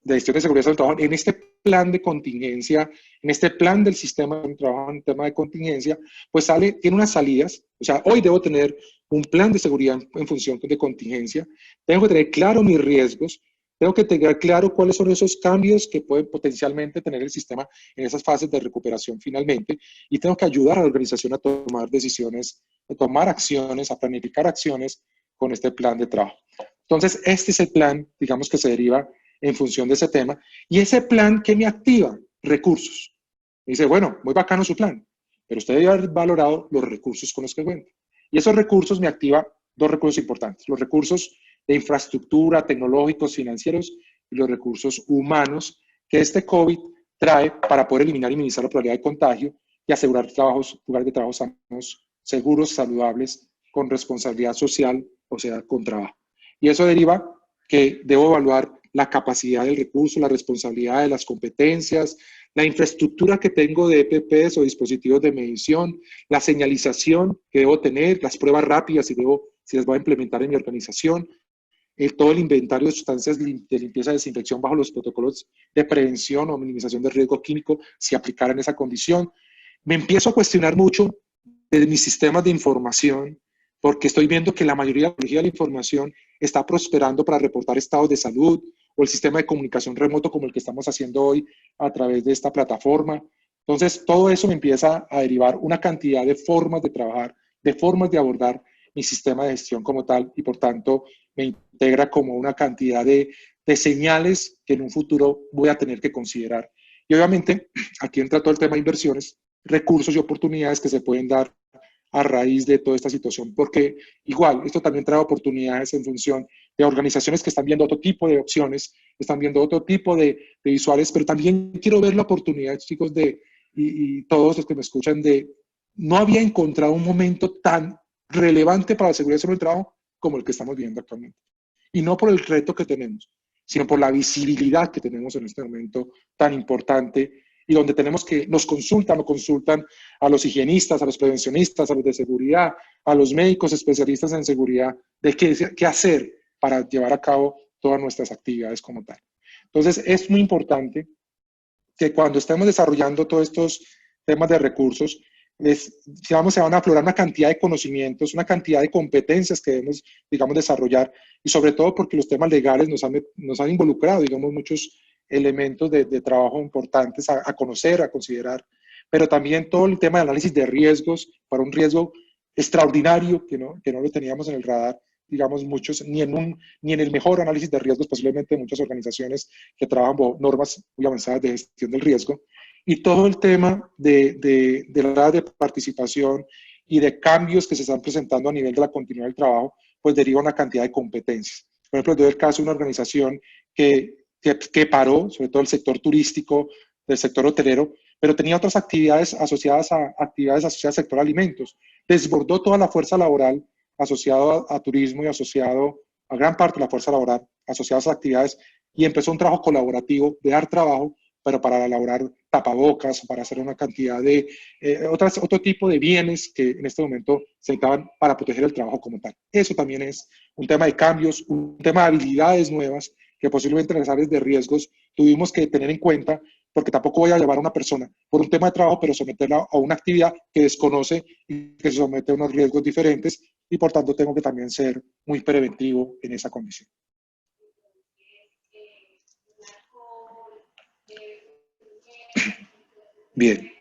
de gestión de seguridad del trabajo, en este plan de contingencia, en este plan del sistema de trabajo en tema de contingencia, pues tiene unas salidas. O sea, hoy debo tener un plan de seguridad en función de contingencia, tengo que tener claro mis riesgos, tengo que tener claro cuáles son esos cambios que pueden potencialmente tener el sistema en esas fases de recuperación finalmente, y tengo que ayudar a la organización a tomar decisiones, a tomar acciones, a planificar acciones con este plan de trabajo. Entonces, este es el plan, digamos, que se deriva en función de ese tema. Y ese plan, ¿qué me activa? Recursos. Me dice, bueno, muy bacano su plan, pero usted debe haber valorado los recursos con los que cuenta. Y esos recursos me activa 2 recursos importantes. Los recursos de infraestructura, tecnológicos, financieros y los recursos humanos que este COVID trae para poder eliminar y minimizar la probabilidad de contagio y asegurar lugares de trabajo sanos, seguros, saludables, con responsabilidad social, o sea, con trabajo. Y eso deriva que debo evaluar la capacidad del recurso, la responsabilidad de las competencias, la infraestructura que tengo de EPPs o dispositivos de medición, la señalización que debo tener, las pruebas rápidas si las voy a implementar en mi organización, todo el inventario de sustancias de limpieza y desinfección bajo los protocolos de prevención o minimización del riesgo químico si aplicaran esa condición. Me empiezo a cuestionar mucho de mis sistemas de información, porque estoy viendo que la mayoría de la información está prosperando para reportar estados de salud o el sistema de comunicación remoto como el que estamos haciendo hoy a través de esta plataforma. Entonces, todo eso me empieza a derivar una cantidad de formas de trabajar, de formas de abordar mi sistema de gestión como tal y, por tanto, me integra como una cantidad de señales que en un futuro voy a tener que considerar. Y obviamente, aquí entra todo el tema de inversiones, recursos y oportunidades que se pueden dar a raíz de toda esta situación, porque igual, esto también trae oportunidades en función de organizaciones que están viendo otro tipo de opciones, están viendo otro tipo de visuales, pero también quiero ver la oportunidad, chicos, y todos los que me escuchan, no había encontrado un momento tan relevante para la seguridad sobre el trabajo como el que estamos viendo actualmente. Y no por el reto que tenemos, sino por la visibilidad que tenemos en este momento tan importante y donde tenemos que nos consultan a los higienistas, a los prevencionistas, a los de seguridad, a los médicos especialistas en seguridad, de qué hacer para llevar a cabo todas nuestras actividades como tal. Entonces, es muy importante que cuando estemos desarrollando todos estos temas de recursos, se van a aflorar una cantidad de conocimientos, una cantidad de competencias que debemos, digamos, desarrollar, y sobre todo porque los temas legales nos han involucrado, digamos, muchos elementos de trabajo importantes a conocer, a considerar, pero también todo el tema de análisis de riesgos para un riesgo extraordinario que no lo teníamos en el radar, digamos, muchos, ni en el mejor análisis de riesgos, posiblemente muchas organizaciones que trabajan bajo normas muy avanzadas de gestión del riesgo, y todo el tema de la de participación y de cambios que se están presentando a nivel de la continuidad del trabajo, pues deriva una cantidad de competencias. Por ejemplo, doy el caso de una organización que paró, sobre todo el sector turístico, del sector hotelero, pero tenía otras actividades asociadas al sector alimentos. Desbordó toda la fuerza laboral asociada a turismo y asociado a gran parte de la fuerza laboral asociada a esas actividades, y empezó un trabajo colaborativo de dar trabajo, pero para elaborar tapabocas, para hacer una cantidad de otro tipo de bienes que en este momento se necesitaban para proteger el trabajo como tal. Eso también es un tema de cambios, un tema de habilidades nuevas que posiblemente en las áreas de riesgos tuvimos que tener en cuenta, porque tampoco voy a llevar a una persona por un tema de trabajo, pero someterla a una actividad que desconoce y que se somete a unos riesgos diferentes, y por tanto tengo que también ser muy preventivo en esa condición. Bien.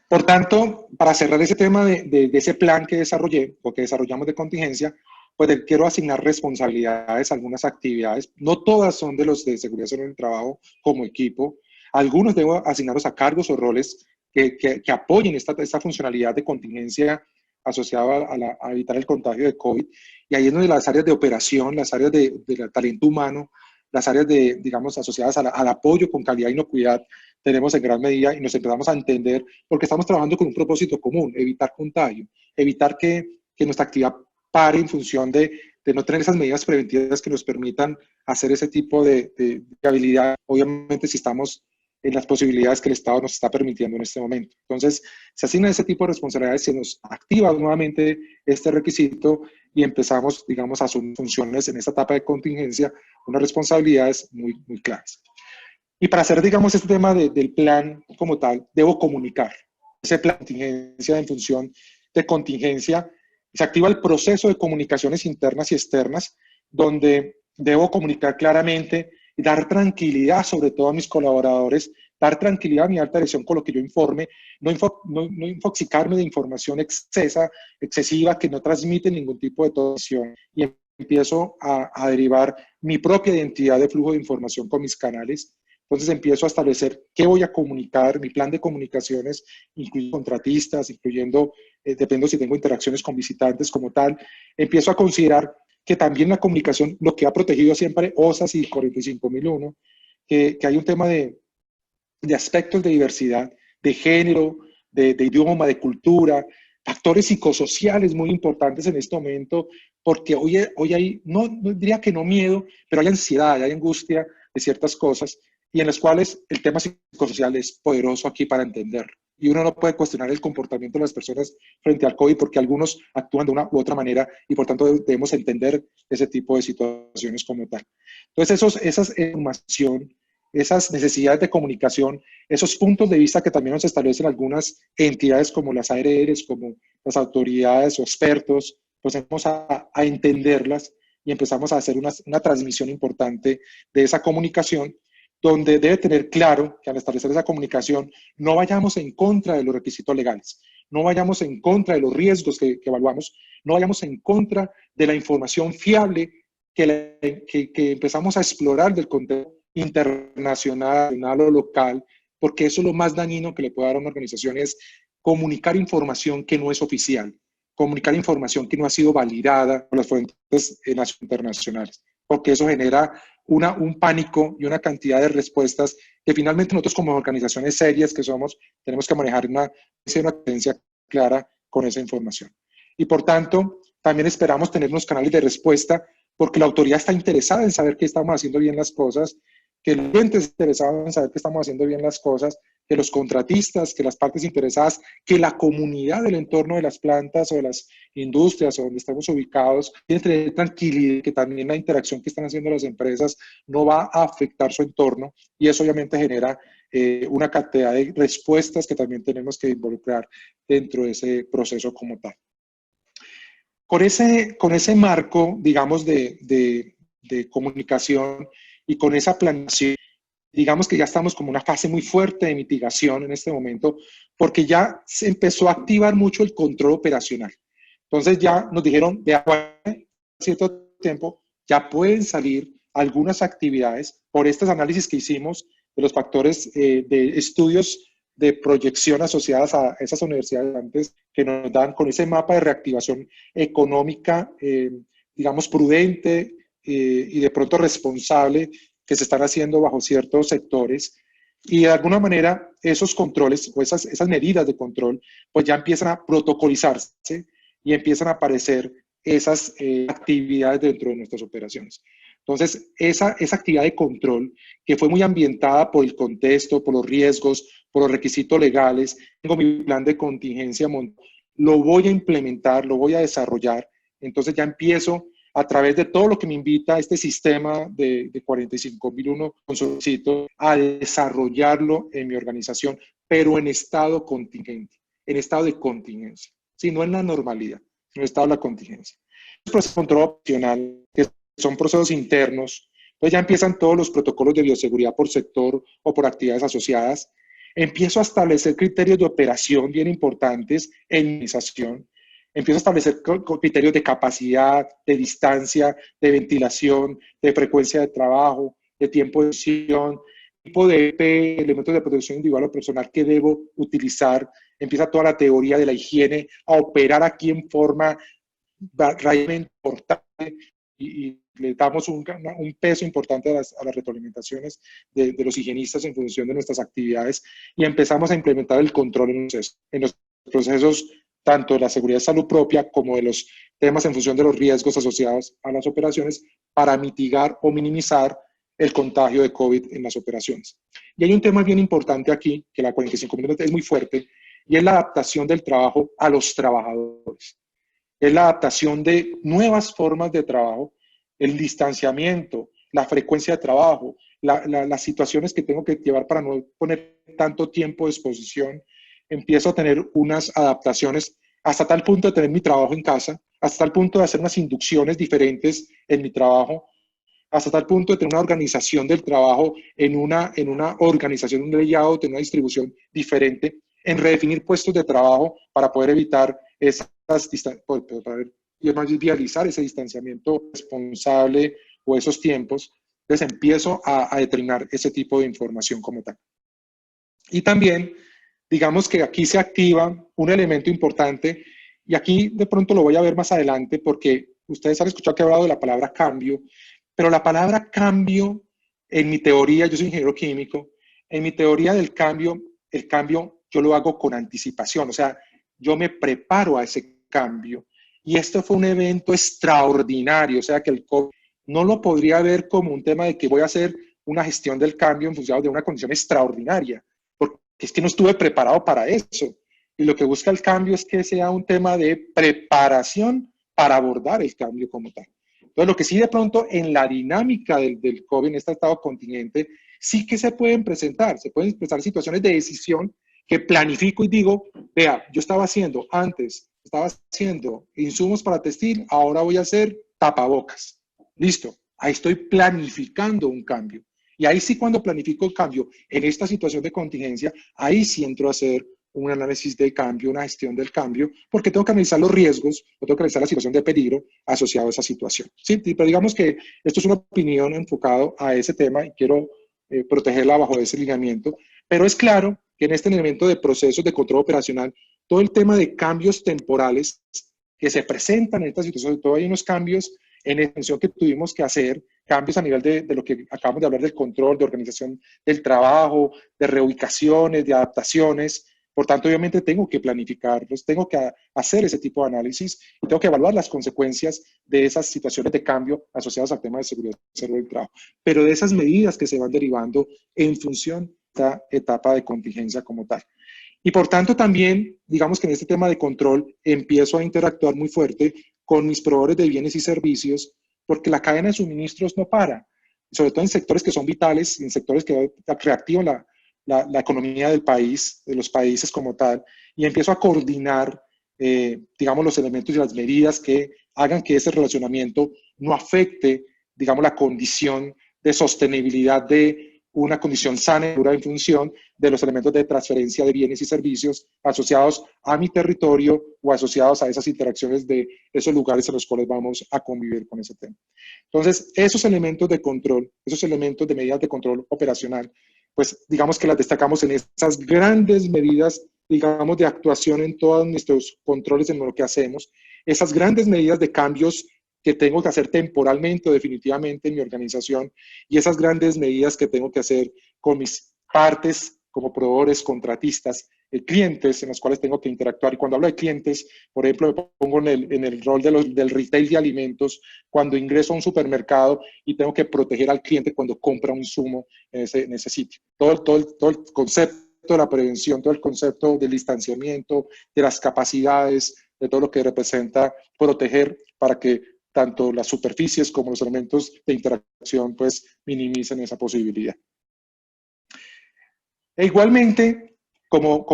Por tanto, para cerrar ese tema de ese plan que desarrollé, o que desarrollamos de contingencia, pues quiero asignar responsabilidades a algunas actividades. No todas son de los de seguridad en el trabajo como equipo. Algunos debo asignarlos a cargos o roles que apoyen esta funcionalidad de contingencia asociada a evitar el contagio de COVID. Y ahí es donde las áreas de operación, las áreas de talento humano, las áreas digamos, asociadas al apoyo con calidad e inocuidad, tenemos en gran medida, y nos empezamos a entender porque estamos trabajando con un propósito común: evitar contagio, evitar que nuestra actividad pare en función de no tener esas medidas preventivas que nos permitan hacer ese tipo de habilidad, obviamente si estamos en las posibilidades que el Estado nos está permitiendo en este momento. Entonces, se asigna ese tipo de responsabilidades, se nos activa nuevamente este requisito y empezamos, digamos, a asumir funciones en esta etapa de contingencia, unas responsabilidades muy, muy claras. Y para hacer, digamos, este tema del plan como tal, debo comunicar. Ese plan de contingencia, en función de contingencia, se activa el proceso de comunicaciones internas y externas, donde debo comunicar claramente y dar tranquilidad, sobre todo a mis colaboradores, dar tranquilidad a mi alta dirección con lo que yo informe, no infoxicarme de información excesiva que no transmite ningún tipo de tensión, y empiezo a derivar mi propia identidad de flujo de información con mis canales. Entonces empiezo a establecer qué voy a comunicar, mi plan de comunicaciones, incluyendo contratistas, incluyendo, dependo si tengo interacciones con visitantes como tal. Empiezo a considerar que también la comunicación, lo que ha protegido siempre OSAS y 45001, que hay un tema de aspectos de diversidad, de género, de idioma, de cultura, factores psicosociales muy importantes en este momento, porque hoy hay, no diría que no miedo, pero hay ansiedad, hay angustia de ciertas cosas, y en las cuales el tema psicosocial es poderoso aquí para entenderlo. Y uno no puede cuestionar el comportamiento de las personas frente al COVID, porque algunos actúan de una u otra manera, y por tanto debemos entender ese tipo de situaciones como tal. Entonces, esa información, esas necesidades de comunicación, esos puntos de vista que también nos establecen algunas entidades como las ARRs, como las autoridades o expertos, pues empezamos a entenderlas y empezamos a hacer una transmisión importante de esa comunicación, donde debe tener claro que al establecer esa comunicación no vayamos en contra de los requisitos legales, no vayamos en contra de los riesgos que evaluamos, no vayamos en contra de la información fiable que empezamos a explorar del contexto internacional o local, porque eso es lo más dañino que le puede dar a una organización, es comunicar información que no es oficial, comunicar información que no ha sido validada por las fuentes internacionales, porque eso genera un pánico y una cantidad de respuestas que finalmente nosotros como organizaciones serias que somos, tenemos que manejar una tendencia clara con esa información. Y por tanto, también esperamos tener unos canales de respuesta, porque la autoridad está interesada en saber que estamos haciendo bien las cosas, que el cliente está interesado en saber que estamos haciendo bien las cosas, que los contratistas, que las partes interesadas, que la comunidad del entorno de las plantas o de las industrias o donde estamos ubicados, tiene que tener tranquilidad, que también la interacción que están haciendo las empresas no va a afectar su entorno, y eso obviamente genera una cantidad de respuestas que también tenemos que involucrar dentro de ese proceso como tal. Con ese marco, digamos, de comunicación y con esa planeación, digamos que ya estamos como una fase muy fuerte de mitigación en este momento, porque ya se empezó a activar mucho el control operacional. Entonces ya nos dijeron, de a cierto tiempo, ya pueden salir algunas actividades por estos análisis que hicimos de los factores de estudios de proyección asociadas a esas universidades antes que nos dan con ese mapa de reactivación económica, digamos, prudente y de pronto responsable que se están haciendo bajo ciertos sectores. Y de alguna manera esos controles o esas medidas de control pues ya empiezan a protocolizarse y empiezan a aparecer esas actividades dentro de nuestras operaciones. Entonces, esa actividad de control que fue muy ambientada por el contexto, por los riesgos, por los requisitos legales, tengo mi plan de contingencia, lo voy a implementar, lo voy a desarrollar, entonces ya empiezo a través de todo lo que me invita este sistema de 45001 con solicito a desarrollarlo en mi organización, pero en estado contingente, en estado de contingencia, ¿sí? No en la normalidad, en el estado de la contingencia. El proceso de control opcional, que son procesos internos, pues ya empiezan todos los protocolos de bioseguridad por sector o por actividades asociadas. Empiezo a establecer criterios de operación bien importantes en mi organización. Empiezo a establecer criterios de capacidad, de distancia, de ventilación, de frecuencia de trabajo, de tiempo de sesión, tipo de elementos de protección individual o personal que debo utilizar. Empieza toda la teoría de la higiene a operar aquí en forma realmente importante y le damos un peso importante a las retroalimentaciones de los higienistas en función de nuestras actividades y empezamos a implementar el control en los procesos tanto de la seguridad de salud propia como de los temas en función de los riesgos asociados a las operaciones para mitigar o minimizar el contagio de COVID en las operaciones. Y hay un tema bien importante aquí, que la 45.000 es muy fuerte, y es la adaptación del trabajo a los trabajadores. Es la adaptación de nuevas formas de trabajo, el distanciamiento, la frecuencia de trabajo, las situaciones que tengo que llevar para no poner tanto tiempo de exposición. Empiezo a tener unas adaptaciones hasta tal punto de tener mi trabajo en casa, hasta tal punto de hacer unas inducciones diferentes en mi trabajo, hasta tal punto de tener una organización del trabajo en una organización, un layout, en una distribución diferente, en redefinir puestos de trabajo para poder evitar para realizar ese distanciamiento responsable o esos tiempos. Entonces empiezo a determinar ese tipo de información como tal. Y también, digamos que aquí se activa un elemento importante, y aquí de pronto lo voy a ver más adelante porque ustedes han escuchado que he hablado de la palabra cambio, pero la palabra cambio, en mi teoría, yo soy ingeniero químico, en mi teoría del cambio, el cambio yo lo hago con anticipación, o sea, yo me preparo a ese cambio. Y esto fue un evento extraordinario, o sea que el COVID no lo podría ver como un tema de que voy a hacer una gestión del cambio en función de una condición extraordinaria, porque es que no estuve preparado para eso. Y lo que busca el cambio es que sea un tema de preparación para abordar el cambio como tal. Entonces, lo que sí de pronto en la dinámica del COVID, en este estado contingente, sí que se pueden presentar situaciones de decisión que planifico y digo, vea, yo estaba haciendo insumos para textil, ahora voy a hacer tapabocas. Listo, ahí estoy planificando un cambio. Y ahí sí, cuando planifico el cambio en esta situación de contingencia, ahí sí entro a hacer un análisis de cambio, una gestión del cambio, porque tengo que analizar los riesgos, o tengo que analizar la situación de peligro asociado a esa situación. Sí, pero digamos que esto es una opinión enfocada a ese tema y quiero protegerla bajo ese lineamiento, pero es claro que en este elemento de procesos de control operacional, todo el tema de cambios temporales que se presentan en esta situación, sobre todo hay unos cambios en extensión que tuvimos que hacer, cambios a nivel de lo que acabamos de hablar del control, de organización del trabajo, de reubicaciones, de adaptaciones. Por tanto, obviamente tengo que planificarlos, tengo que hacer ese tipo de análisis y tengo que evaluar las consecuencias de esas situaciones de cambio asociadas al tema de seguridad y salud del trabajo. Pero de esas medidas que se van derivando en función esta etapa de contingencia como tal. Y por tanto también, digamos que en este tema de control, empiezo a interactuar muy fuerte con mis proveedores de bienes y servicios, porque la cadena de suministros no para, sobre todo en sectores que son vitales, en sectores que reactivan la economía del país, de los países como tal, y empiezo a coordinar, digamos, los elementos y las medidas que hagan que ese relacionamiento no afecte, digamos, la condición de sostenibilidad de una condición sana y dura en función de los elementos de transferencia de bienes y servicios asociados a mi territorio o asociados a esas interacciones de esos lugares en los cuales vamos a convivir con ese tema. Entonces, esos elementos de control, esos elementos de medidas de control operacional, pues digamos que las destacamos en esas grandes medidas, digamos, de actuación en todos nuestros controles en lo que hacemos, esas grandes medidas de cambios que tengo que hacer temporalmente o definitivamente en mi organización y esas grandes medidas que tengo que hacer con mis partes como proveedores, contratistas, clientes en los cuales tengo que interactuar. Y cuando hablo de clientes, por ejemplo, me pongo en el rol del retail de alimentos, cuando ingreso a un supermercado y tengo que proteger al cliente cuando compra un insumo en ese sitio. Todo el concepto de la prevención, todo el concepto del distanciamiento, de las capacidades, de todo lo que representa proteger para que tanto las superficies como los elementos de interacción pues minimicen esa posibilidad. E igualmente, como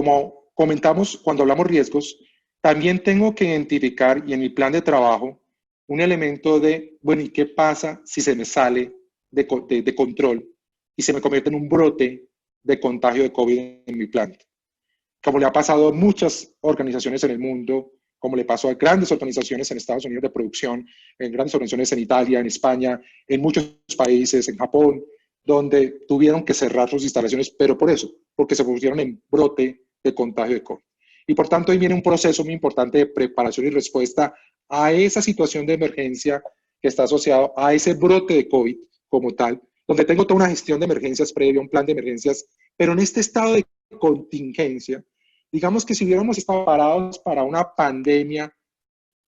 comentamos cuando hablamos riesgos, también tengo que identificar y en mi plan de trabajo un elemento de, bueno, ¿y qué pasa si se me sale de control y se me convierte en un brote de contagio de COVID en mi planta? Como le ha pasado a muchas organizaciones en el mundo, como le pasó a grandes organizaciones en Estados Unidos de producción, en grandes organizaciones en Italia, en España, en muchos países, en Japón, donde tuvieron que cerrar sus instalaciones, pero por eso, porque se pusieron en brote de contagio de COVID. Y por tanto, ahí viene un proceso muy importante de preparación y respuesta a esa situación de emergencia que está asociado a ese brote de COVID como tal, donde tengo toda una gestión de emergencias previa, un plan de emergencias, pero en este estado de contingencia, digamos que si hubiéramos estado parados para una pandemia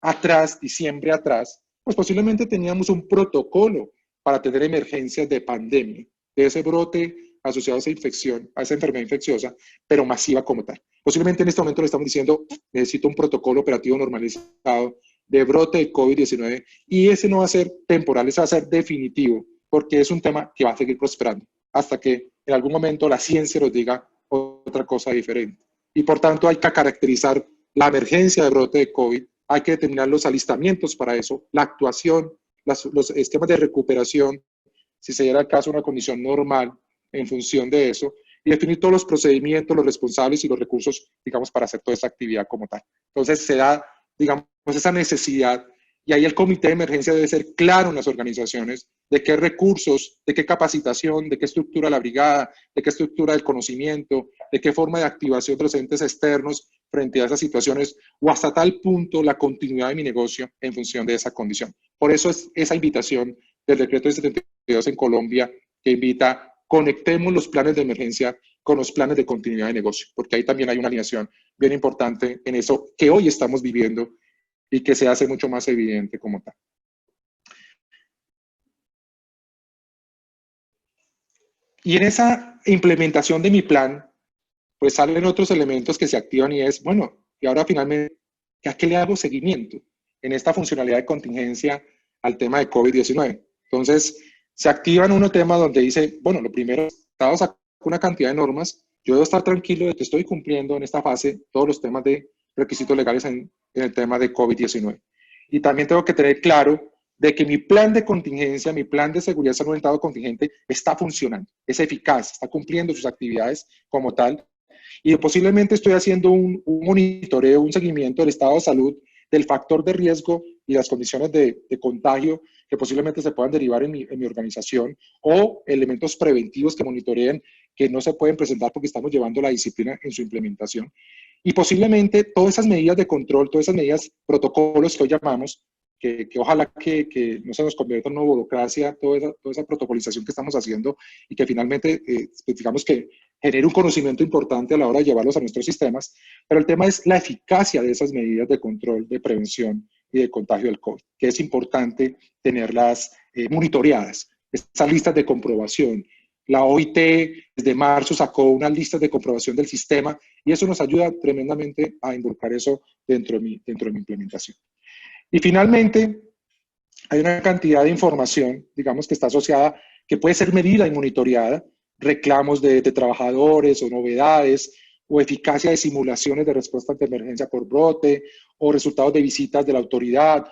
atrás, diciembre atrás, pues posiblemente teníamos un protocolo para tener emergencias de pandemia, de ese brote asociado a esa infección, a esa enfermedad infecciosa, pero masiva como tal. Posiblemente en este momento le estamos diciendo, necesito un protocolo operativo normalizado de brote de COVID-19 y ese no va a ser temporal, ese va a ser definitivo, porque es un tema que va a seguir prosperando hasta que en algún momento la ciencia nos diga otra cosa diferente. Y por tanto hay que caracterizar la emergencia de brote de COVID, hay que determinar los alistamientos para eso, la actuación, los esquemas de recuperación, si se diera el caso una condición normal en función de eso, y definir todos los procedimientos, los responsables y los recursos, digamos, para hacer toda esta actividad como tal. Entonces se da, digamos, esa necesidad, y ahí el comité de emergencia debe ser claro en las organizaciones de qué recursos, de qué capacitación, de qué estructura la brigada, de qué estructura del conocimiento, de qué forma de activación de los entes externos frente a esas situaciones, o hasta tal punto la continuidad de mi negocio en función de esa condición. Por eso es esa invitación del decreto de 72 en Colombia que invita, conectemos los planes de emergencia con los planes de continuidad de negocio, porque ahí también hay una alineación bien importante en eso que hoy estamos viviendo y que se hace mucho más evidente como tal. Y en esa implementación de mi plan, pues salen otros elementos que se activan y es, bueno, y ahora finalmente, ¿a qué le hago seguimiento en esta funcionalidad de contingencia al tema de COVID-19? Entonces, se activan unos temas donde dice, bueno, lo primero, Estado sacó una cantidad de normas, yo debo estar tranquilo de que estoy cumpliendo en esta fase todos los temas de requisitos legales en el tema de COVID-19. Y también tengo que tener claro de que mi plan de contingencia, mi plan de seguridad salud orientado contingente está funcionando, es eficaz, está cumpliendo sus actividades como tal. Y posiblemente estoy haciendo un monitoreo, un seguimiento del estado de salud, del factor de riesgo y las condiciones de contagio que posiblemente se puedan derivar en mi organización, o elementos preventivos que monitoreen que no se pueden presentar porque estamos llevando la disciplina en su implementación. Y posiblemente todas esas medidas de control, todas esas medidas, protocolos que hoy llamamos, que ojalá que no se nos convierta en una burocracia, toda esa protocolización que estamos haciendo y que finalmente, digamos que genere un conocimiento importante a la hora de llevarlos a nuestros sistemas, pero el tema es la eficacia de esas medidas de control, de prevención y de contagio del COVID, que es importante tenerlas monitoreadas, esas listas de comprobación, La OIT desde marzo sacó unas listas de comprobación del sistema y eso nos ayuda tremendamente a involucrar eso dentro de mi implementación. Y finalmente, hay una cantidad de información, digamos, que está asociada, que puede ser medida y monitoreada, reclamos de trabajadores o novedades, o eficacia de simulaciones de respuesta ante emergencia por brote, o resultados de visitas de la autoridad.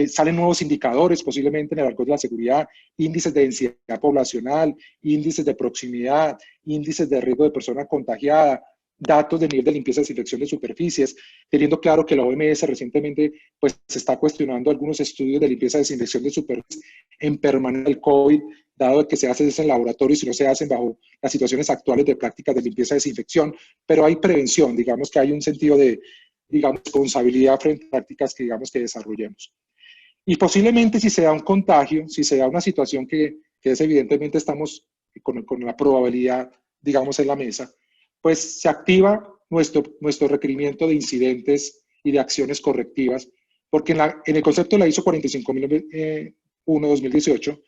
Salen nuevos indicadores, posiblemente en el arco de la seguridad, índices de densidad poblacional, índices de proximidad, índices de riesgo de persona contagiada, datos de nivel de limpieza y desinfección de superficies, teniendo claro que la OMS recientemente pues, se está cuestionando algunos estudios de limpieza y desinfección de superficies en permanente del COVID, dado que se hace eso en laboratorios y no se hacen bajo las situaciones actuales de prácticas de limpieza y desinfección, pero hay prevención, digamos que hay un sentido de, digamos, responsabilidad frente a prácticas que, digamos, que desarrollemos. Y posiblemente si se da un contagio, si se da una situación que es evidentemente estamos con la probabilidad, digamos, en la mesa, pues se activa nuestro requerimiento de incidentes y de acciones correctivas, porque en el concepto de la ISO 45001-2018,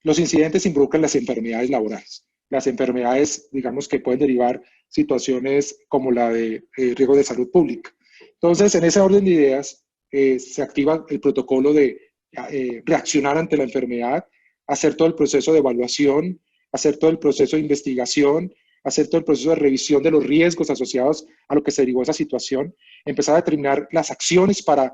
los incidentes involucran las enfermedades laborales. Las enfermedades, digamos, que pueden derivar situaciones como la de riesgo de salud pública. Entonces, en ese orden de ideas, se activa el protocolo de reaccionar ante la enfermedad, hacer todo el proceso de evaluación, hacer todo el proceso de investigación, hacer todo el proceso de revisión de los riesgos asociados a lo que se derivó esa situación, empezar a determinar las acciones para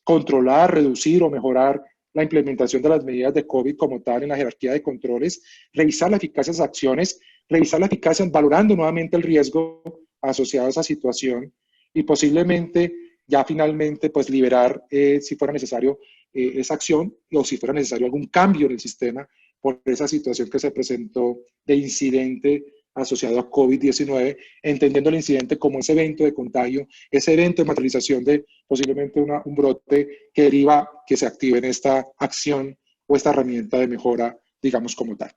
controlar, reducir o mejorar la implementación de las medidas de COVID como tal en la jerarquía de controles, revisar la eficacia de esas acciones, revisar la eficacia valorando nuevamente el riesgo asociado a esa situación y posiblemente ya finalmente pues liberar, si fuera necesario, esa acción o si fuera necesario algún cambio en el sistema por esa situación que se presentó de incidente asociado a COVID-19, entendiendo el incidente como ese evento de contagio, ese evento de materialización de posiblemente un brote que deriva que se active en esta acción o esta herramienta de mejora, digamos, como tal.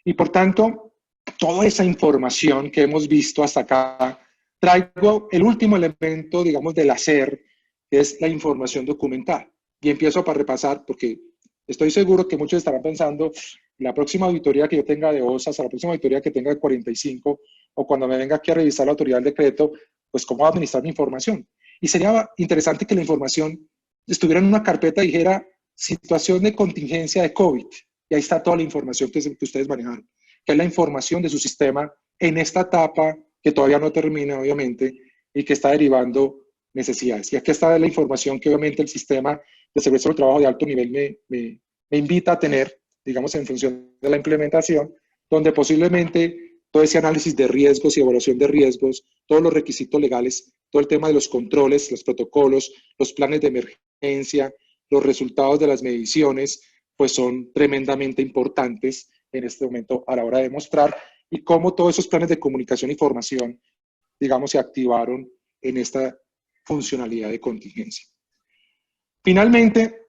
Y por tanto, toda esa información que hemos visto hasta acá, traigo el último elemento, digamos, del hacer, que es la información documental. Y empiezo para repasar, porque estoy seguro que muchos estarán pensando, la próxima auditoría que yo tenga de OSAS, la próxima auditoría que tenga de 45, o cuando me venga aquí a revisar la autoridad del decreto, pues cómo administrar mi información. Y sería interesante que la información estuviera en una carpeta y dijera situación de contingencia de COVID. Y ahí está toda la información que ustedes manejaron, que es la información de su sistema en esta etapa que todavía no termina, obviamente, y que está derivando necesidades. Y aquí está la información que obviamente el sistema de seguridad del trabajo de alto nivel me invita a tener, digamos, en función de la implementación, donde posiblemente todo ese análisis de riesgos y evaluación de riesgos, todos los requisitos legales, todo el tema de los controles, los protocolos, los planes de emergencia, los resultados de las mediciones, pues son tremendamente importantes en este momento a la hora de mostrar y cómo todos esos planes de comunicación y formación, digamos, se activaron en esta funcionalidad de contingencia. Finalmente,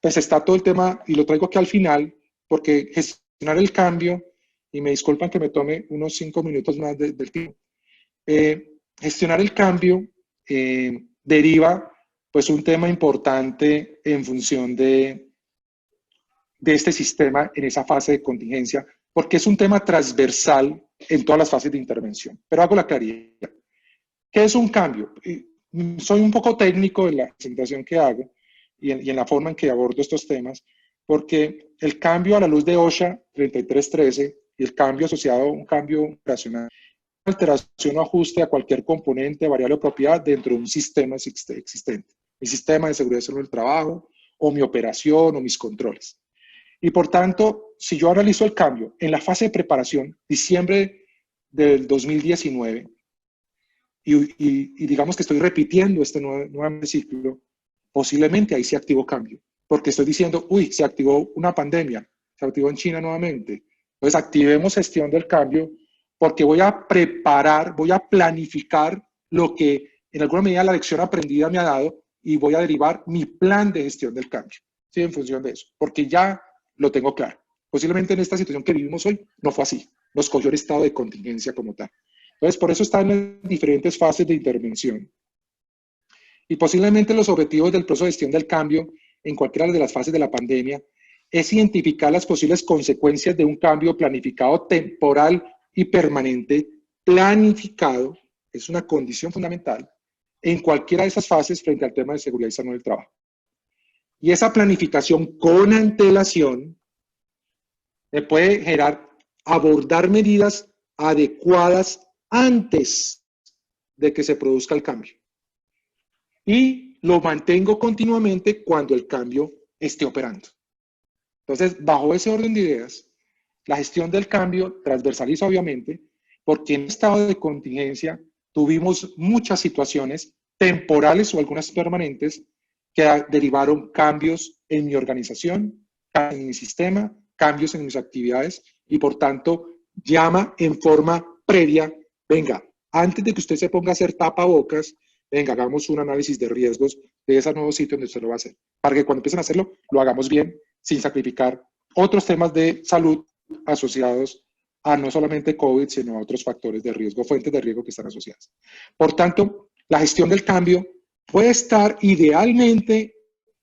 pues está todo el tema, y lo traigo aquí al final, porque gestionar el cambio, y me disculpan que me tome unos 5 minutos más del tiempo, gestionar el cambio deriva pues un tema importante en función de este sistema en esa fase de contingencia, porque es un tema transversal en todas las fases de intervención. Pero hago la claridad. ¿Qué es un cambio? Soy un poco técnico en la presentación que hago y en la forma en que abordo estos temas, porque el cambio a la luz de OSHA 3313 y el cambio asociado a un cambio operacional, alteración o ajuste a cualquier componente, variable o propiedad dentro de un sistema existente. Mi sistema de seguridad del trabajo, o mi operación, o mis controles. Y por tanto, si yo analizo el cambio en la fase de preparación, diciembre del 2019, y digamos que estoy repitiendo este nuevo ciclo, posiblemente ahí se activó cambio. Porque estoy diciendo, uy, se activó una pandemia, se activó en China nuevamente. Entonces activemos gestión del cambio porque voy a preparar, voy a planificar lo que en alguna medida la lección aprendida me ha dado y voy a derivar mi plan de gestión del cambio, ¿sí? En función de eso, porque ya lo tengo claro. Posiblemente en esta situación que vivimos hoy no fue así, nos cogió el estado de contingencia como tal. Entonces, por eso están en diferentes fases de intervención. Y posiblemente los objetivos del proceso de gestión del cambio en cualquiera de las fases de la pandemia es identificar las posibles consecuencias de un cambio planificado temporal y permanente. Planificado es una condición fundamental en cualquiera de esas fases frente al tema de seguridad y salud del trabajo. Y esa planificación con antelación me puede generar abordar medidas adecuadas antes de que se produzca el cambio. Y lo mantengo continuamente cuando el cambio esté operando. Entonces, bajo ese orden de ideas, la gestión del cambio transversaliza obviamente, porque en estado de contingencia tuvimos muchas situaciones temporales o algunas permanentes que derivaron cambios en mi organización, en mi sistema, cambios en mis actividades y por tanto llama en forma previa, venga, antes de que usted se ponga a hacer tapabocas, venga, hagamos un análisis de riesgos de ese nuevo sitio donde usted lo va a hacer, para que cuando empiecen a hacerlo, lo hagamos bien, sin sacrificar otros temas de salud asociados a no solamente COVID, sino a otros factores de riesgo, fuentes de riesgo que están asociadas. Por tanto, la gestión del cambio puede estar idealmente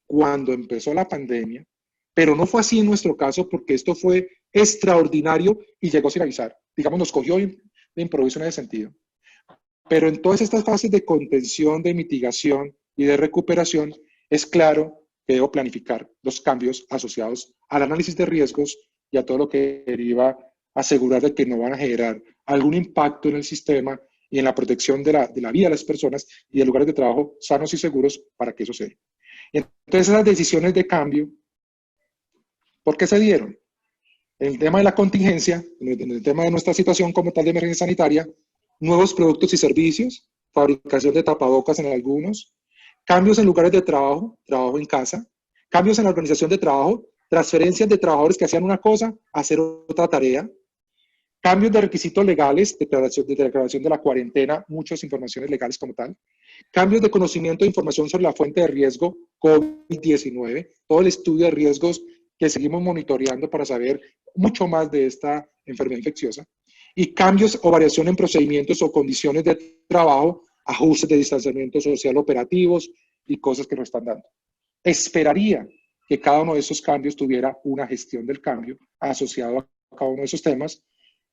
cuando empezó la pandemia, pero no fue así en nuestro caso porque esto fue extraordinario y llegó sin avisar. Digamos, nos cogió de improviso en ese sentido. Pero en todas estas fases de contención, de mitigación y de recuperación, es claro que debo planificar los cambios asociados al análisis de riesgos y a todo lo que deriva asegurar de que no van a generar algún impacto en el sistema y en la protección de la vida de las personas y de lugares de trabajo sanos y seguros para que eso se dé. Entonces, esas decisiones de cambio, ¿por qué se dieron? En el tema de la contingencia, en el tema de nuestra situación como tal de emergencia sanitaria, nuevos productos y servicios, fabricación de tapabocas en algunos, cambios en lugares de trabajo, trabajo en casa, cambios en la organización de trabajo, transferencias de trabajadores que hacían una cosa a hacer otra tarea, cambios de requisitos legales, declaración de la cuarentena, muchas informaciones legales como tal, cambios de conocimiento e información sobre la fuente de riesgo COVID-19, todo el estudio de riesgos que seguimos monitoreando para saber mucho más de esta enfermedad infecciosa, y cambios o variación en procedimientos o condiciones de trabajo, ajustes de distanciamiento social operativos y cosas que nos están dando. Esperaría que cada uno de esos cambios tuviera una gestión del cambio asociado a cada uno de esos temas,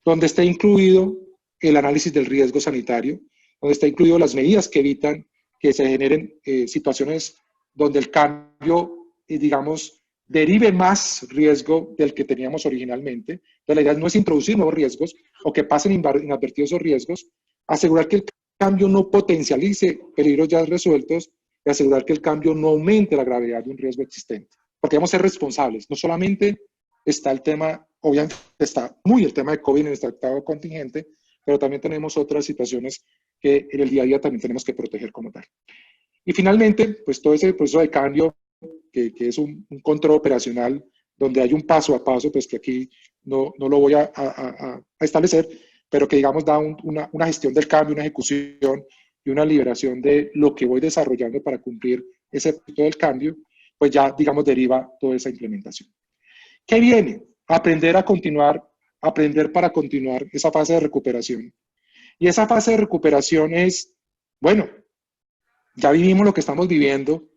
donde esté incluido el análisis del riesgo sanitario, donde está incluido las medidas que evitan que se generen situaciones donde el cambio, digamos, derive más riesgo del que teníamos originalmente. Entonces, la idea no es introducir nuevos riesgos o que pasen inadvertidos esos riesgos, asegurar que el cambio no potencialice peligros ya resueltos y asegurar que el cambio no aumente la gravedad de un riesgo existente. Porque debemos ser responsables. No solamente está el tema, obviamente está muy el tema de COVID en este estado contingente, pero también tenemos otras situaciones que en el día a día también tenemos que proteger como tal. Y finalmente, pues todo ese proceso de cambio, que es un control operacional, donde hay un paso a paso, pues que aquí no lo voy a establecer, pero que digamos da una gestión del cambio, una ejecución y una liberación de lo que voy desarrollando para cumplir ese punto del cambio, pues ya digamos deriva toda esa implementación. ¿Qué viene? Aprender para continuar esa fase de recuperación. Y esa fase de recuperación es, bueno, ya vivimos lo que estamos viviendo.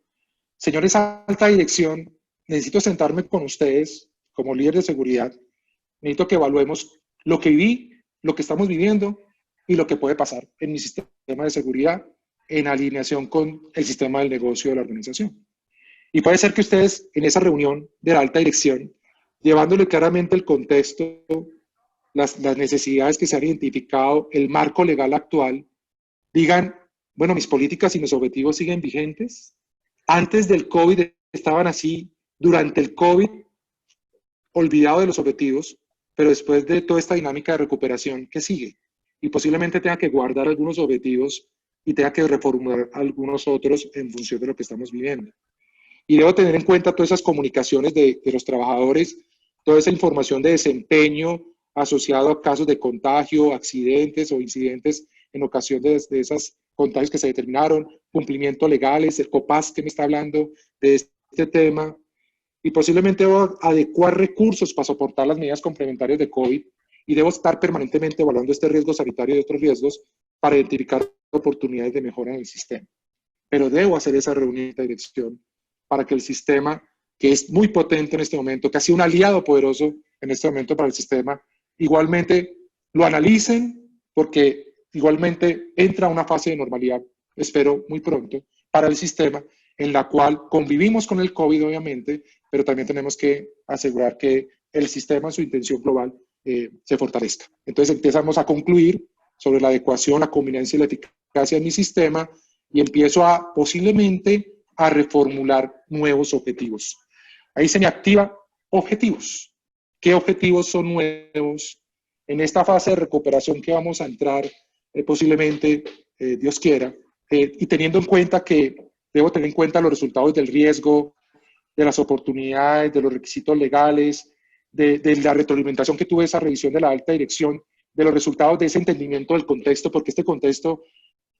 Señores, alta dirección, necesito sentarme con ustedes como líder de seguridad. Necesito que evaluemos lo que viví, lo que estamos viviendo y lo que puede pasar en mi sistema de seguridad en alineación con el sistema del negocio de la organización. Y puede ser que ustedes en esa reunión de la alta dirección, llevándole claramente el contexto, las necesidades que se han identificado, el marco legal actual, digan, bueno, mis políticas y mis objetivos siguen vigentes. Antes del COVID estaban así, durante el COVID, olvidado de los objetivos, pero después de toda esta dinámica de recuperación, ¿qué sigue? Y posiblemente tenga que guardar algunos objetivos y tenga que reformular algunos otros en función de lo que estamos viviendo. Y debo tener en cuenta todas esas comunicaciones de los trabajadores, toda esa información de desempeño asociado a casos de contagio, accidentes o incidentes en ocasión de esos contagios que se determinaron, cumplimiento legales, el COPAS que me está hablando de este tema, y posiblemente debo adecuar recursos para soportar las medidas complementarias de COVID y debo estar permanentemente evaluando este riesgo sanitario y otros riesgos para identificar oportunidades de mejora en el sistema. Pero debo hacer esa reunión de dirección para que el sistema que es muy potente en este momento, que ha sido un aliado poderoso en este momento para el sistema, igualmente lo analicen, porque igualmente entra una fase de normalidad, espero muy pronto, para el sistema, en la cual convivimos con el COVID, obviamente, pero también tenemos que asegurar que el sistema en su intención global se fortalezca. Entonces empezamos a concluir sobre la adecuación, la conveniencia y la eficacia de mi sistema y empiezo a posiblemente a reformular nuevos objetivos. Ahí se me activa objetivos. ¿Qué objetivos son nuevos en esta fase de recuperación que vamos a entrar posiblemente, Dios quiera, y teniendo en cuenta que debo tener en cuenta los resultados del riesgo, de las oportunidades, de los requisitos legales, de la retroalimentación que tuve esa revisión de la alta dirección, de los resultados de ese entendimiento del contexto, porque este contexto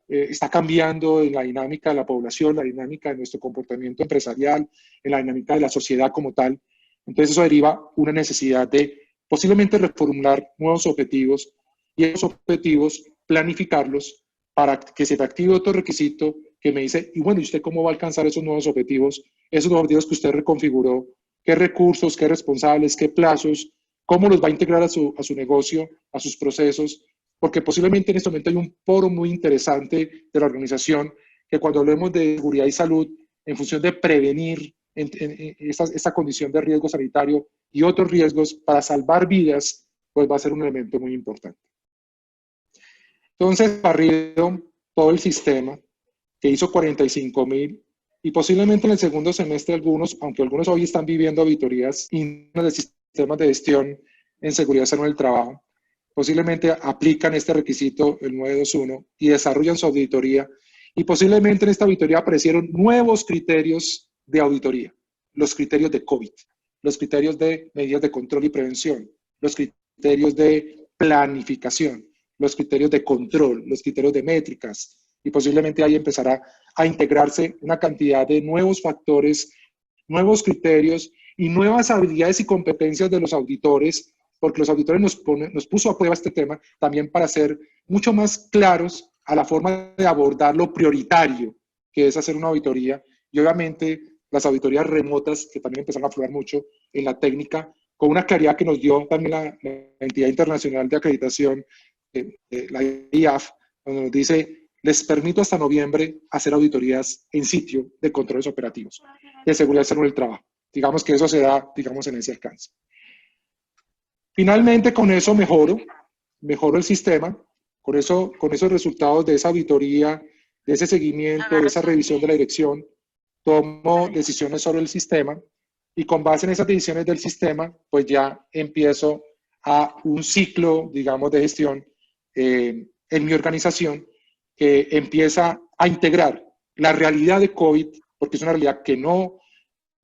está cambiando en la dinámica de la población, la dinámica de nuestro comportamiento empresarial, en la dinámica de la sociedad como tal. Entonces eso deriva una necesidad de posiblemente reformular nuevos objetivos y esos objetivos planificarlos para que se te active otro requisito que me dice, y bueno, ¿y usted cómo va a alcanzar esos nuevos objetivos que usted reconfiguró? ¿Qué recursos, qué responsables, qué plazos? ¿Cómo los va a integrar a su negocio, a sus procesos? Porque posiblemente en este momento hay un foro muy interesante de la organización que cuando hablemos de seguridad y salud, en función de prevenir esta condición de riesgo sanitario y otros riesgos para salvar vidas, pues va a ser un elemento muy importante. Entonces, barrido todo el sistema, que hizo 45.000, y posiblemente en el segundo semestre algunos, aunque algunos hoy están viviendo auditorías internas de sistemas de gestión en seguridad y salud en el trabajo, posiblemente aplican este requisito, el 921, y desarrollan su auditoría, y posiblemente en esta auditoría aparecieron nuevos criterios de auditoría, los criterios de COVID, los criterios de medidas de control y prevención, los criterios de planificación, los criterios de control, los criterios de métricas, y posiblemente ahí empezará a integrarse una cantidad de nuevos factores, nuevos criterios y nuevas habilidades y competencias de los auditores, porque los auditores nos puso a prueba este tema también para ser mucho más claros a la forma de abordar lo prioritario, que es hacer una auditoría, y obviamente las auditorías remotas, que también empezaron a aflorar mucho en la técnica, con una claridad que nos dio también la entidad internacional de acreditación, la IAF, donde nos dice, les permito hasta noviembre hacer auditorías en sitio de controles operativos, de seguridad y salud del trabajo. Digamos que eso se da, digamos, en ese alcance. Finalmente, con eso mejoro el sistema, con esos resultados de esa auditoría, de ese seguimiento, de esa revisión de la dirección, tomo decisiones sobre el sistema y con base en esas decisiones del sistema, pues ya empiezo a un ciclo, digamos, de gestión en mi organización que empieza a integrar la realidad de COVID, porque es una realidad que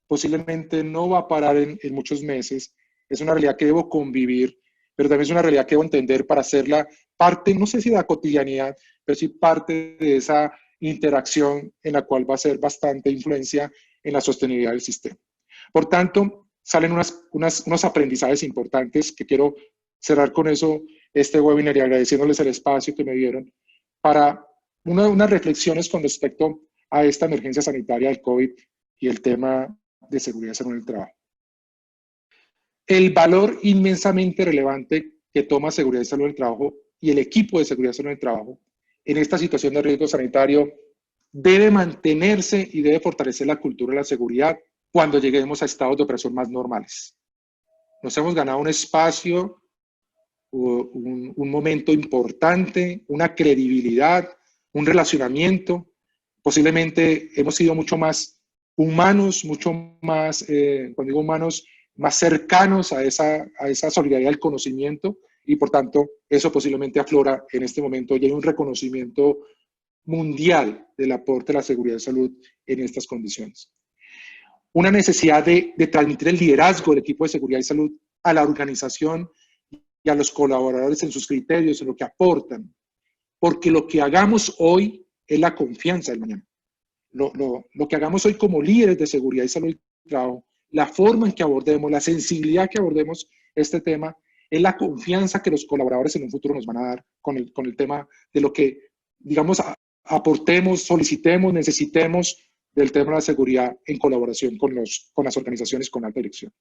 posiblemente no va a parar en muchos meses, es una realidad que debo convivir, pero también es una realidad que debo entender para hacerla parte, no sé si de la cotidianidad, pero sí parte de esa interacción en la cual va a ser bastante influencia en la sostenibilidad del sistema. Por tanto, salen unos aprendizajes importantes que quiero cerrar con eso este webinar y agradeciéndoles el espacio que me dieron para unas reflexiones con respecto a esta emergencia sanitaria del COVID y el tema de seguridad y salud en el trabajo. El valor inmensamente relevante que toma seguridad y salud en el trabajo y el equipo de seguridad y salud en el trabajo en esta situación de riesgo sanitario debe mantenerse y debe fortalecer la cultura de la seguridad cuando lleguemos a estados de operación más normales. Nos hemos ganado un espacio, un momento importante, una credibilidad, un relacionamiento. Posiblemente hemos sido mucho más humanos, mucho más, cuando digo humanos, más cercanos a esa solidaridad del conocimiento y por tanto eso posiblemente aflora en este momento y hay un reconocimiento mundial del aporte de la seguridad y salud en estas condiciones. Una necesidad de transmitir el liderazgo del equipo de seguridad y salud a la organización y a los colaboradores en sus criterios, en lo que aportan, porque lo que hagamos hoy es la confianza del mañana. Lo que hagamos hoy como líderes de seguridad y salud del trabajo, la forma en que abordemos, la sensibilidad que abordemos este tema, es la confianza que los colaboradores en un futuro nos van a dar con el tema de lo que, digamos, aportemos, solicitemos, necesitemos del tema de la seguridad en colaboración con las organizaciones con alta dirección.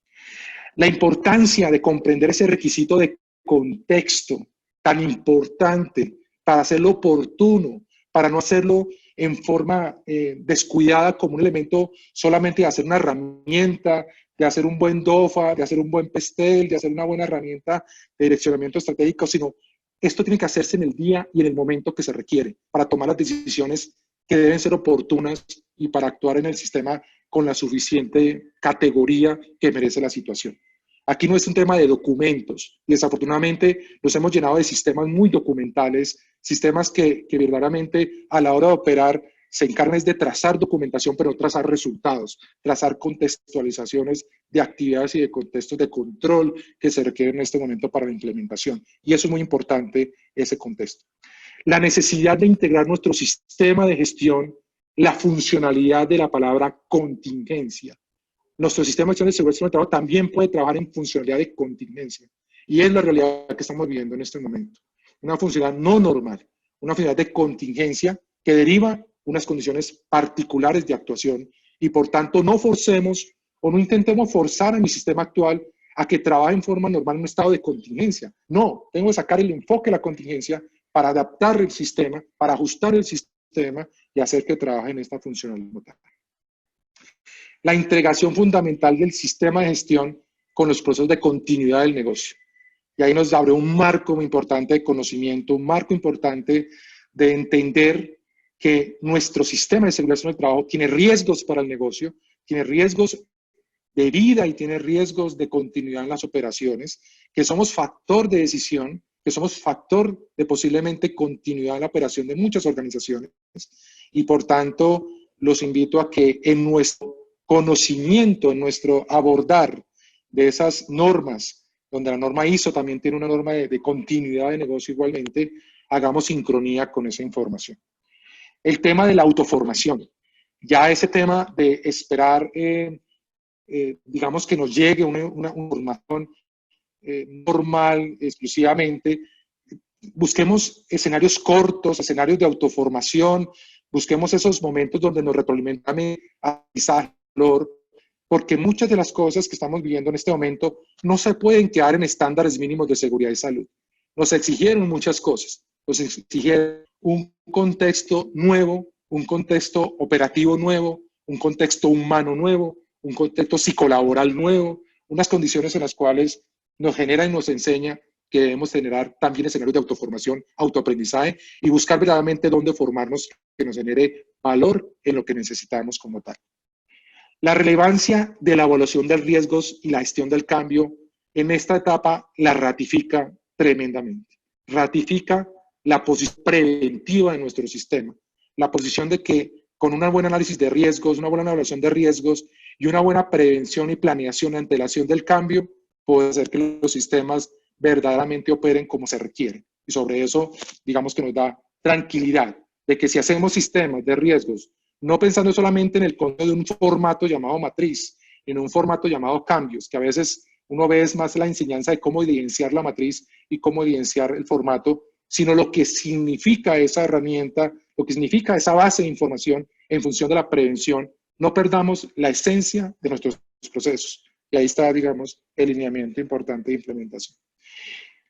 La importancia de comprender ese requisito de contexto tan importante para hacerlo oportuno, para no hacerlo en forma descuidada como un elemento solamente de hacer una herramienta, de hacer un buen DOFA, de hacer un buen PESTEL, de hacer una buena herramienta de direccionamiento estratégico, sino esto tiene que hacerse en el día y en el momento que se requiere para tomar las decisiones que deben ser oportunas y para actuar en el sistema con la suficiente categoría que merece la situación. Aquí no es un tema de documentos. Desafortunadamente nos hemos llenado de sistemas muy documentales, sistemas que verdaderamente a la hora de operar se encargan de trazar documentación, pero no trazar resultados, trazar contextualizaciones de actividades y de contextos de control que se requieren en este momento para la implementación. Y eso es muy importante, ese contexto. La necesidad de integrar nuestro sistema de gestión, la funcionalidad de la palabra contingencia. Nuestro sistema de gestión de seguridad del trabajo también puede trabajar en funcionalidad de contingencia. Y es la realidad que estamos viviendo en este momento. Una funcionalidad no normal, una funcionalidad de contingencia que deriva unas condiciones particulares de actuación y por tanto no forcemos o no intentemos forzar a mi sistema actual a que trabaje en forma normal en un estado de contingencia. No, tengo que sacar el enfoque de la contingencia para adaptar el sistema, para ajustar el sistema y hacer que trabaje en esta funcionalidad. La integración fundamental del sistema de gestión con los procesos de continuidad del negocio. Y ahí nos abre un marco muy importante de conocimiento, un marco importante de entender que nuestro sistema de seguridad del trabajo tiene riesgos para el negocio, tiene riesgos de vida y tiene riesgos de continuidad en las operaciones, que somos factor de decisión, que somos factor de posiblemente continuidad en la operación de muchas organizaciones y por tanto los invito a que en nuestro conocimiento, en nuestro abordar de esas normas, donde la norma ISO también tiene una norma de continuidad de negocio igualmente, hagamos sincronía con esa información. El tema de la autoformación. Ya ese tema de esperar, digamos, que nos llegue una formación normal, exclusivamente. Busquemos escenarios cortos, escenarios de autoformación, busquemos esos momentos donde nos retroalimentamos aprendizaje, valor, porque muchas de las cosas que estamos viviendo en este momento no se pueden quedar en estándares mínimos de seguridad y salud. Nos exigieron muchas cosas, nos exigieron un contexto nuevo, un contexto operativo nuevo, un contexto humano nuevo, un contexto psicolaboral nuevo, unas condiciones en las cuales nos genera y nos enseña que debemos generar también escenarios de autoformación, autoaprendizaje y buscar verdaderamente dónde formarnos que nos genere valor en lo que necesitamos como tal. La relevancia de la evaluación de riesgos y la gestión del cambio en esta etapa la ratifica tremendamente. Ratifica la posición preventiva de nuestro sistema, la posición de que con un buen análisis de riesgos, una buena evaluación de riesgos y una buena prevención y planeación ante la acción del cambio, puede hacer que los sistemas verdaderamente operen como se requiere. Y sobre eso, digamos que nos da tranquilidad de que si hacemos sistemas de riesgos, no pensando solamente en el concepto de un formato llamado matriz, en un formato llamado cambios, que a veces uno ve es más la enseñanza de cómo evidenciar la matriz y cómo evidenciar el formato, sino lo que significa esa herramienta, lo que significa esa base de información en función de la prevención. No perdamos la esencia de nuestros procesos. Y ahí está, digamos, el lineamiento importante de implementación.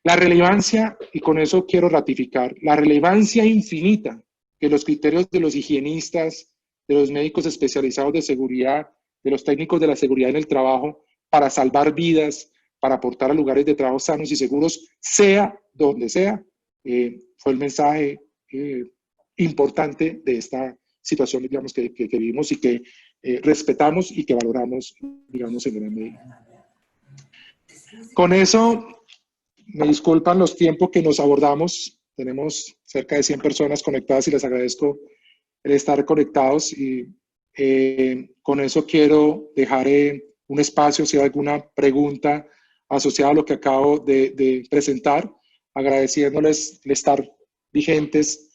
La relevancia, y con eso quiero ratificar, la relevancia infinita que los criterios de los higienistas, de los médicos especializados de seguridad, de los técnicos de la seguridad en el trabajo, para salvar vidas, para aportar a lugares de trabajo sanos y seguros, sea donde sea, fue el mensaje importante de esta situación, digamos, que vivimos y que respetamos y que valoramos, digamos, en gran medida. Con eso, me disculpan los tiempos que nos abordamos. Tenemos cerca de 100 personas conectadas y les agradezco el estar conectados. Y con eso quiero dejar un espacio si hay alguna pregunta asociada a lo que acabo de presentar, agradeciéndoles el estar vigentes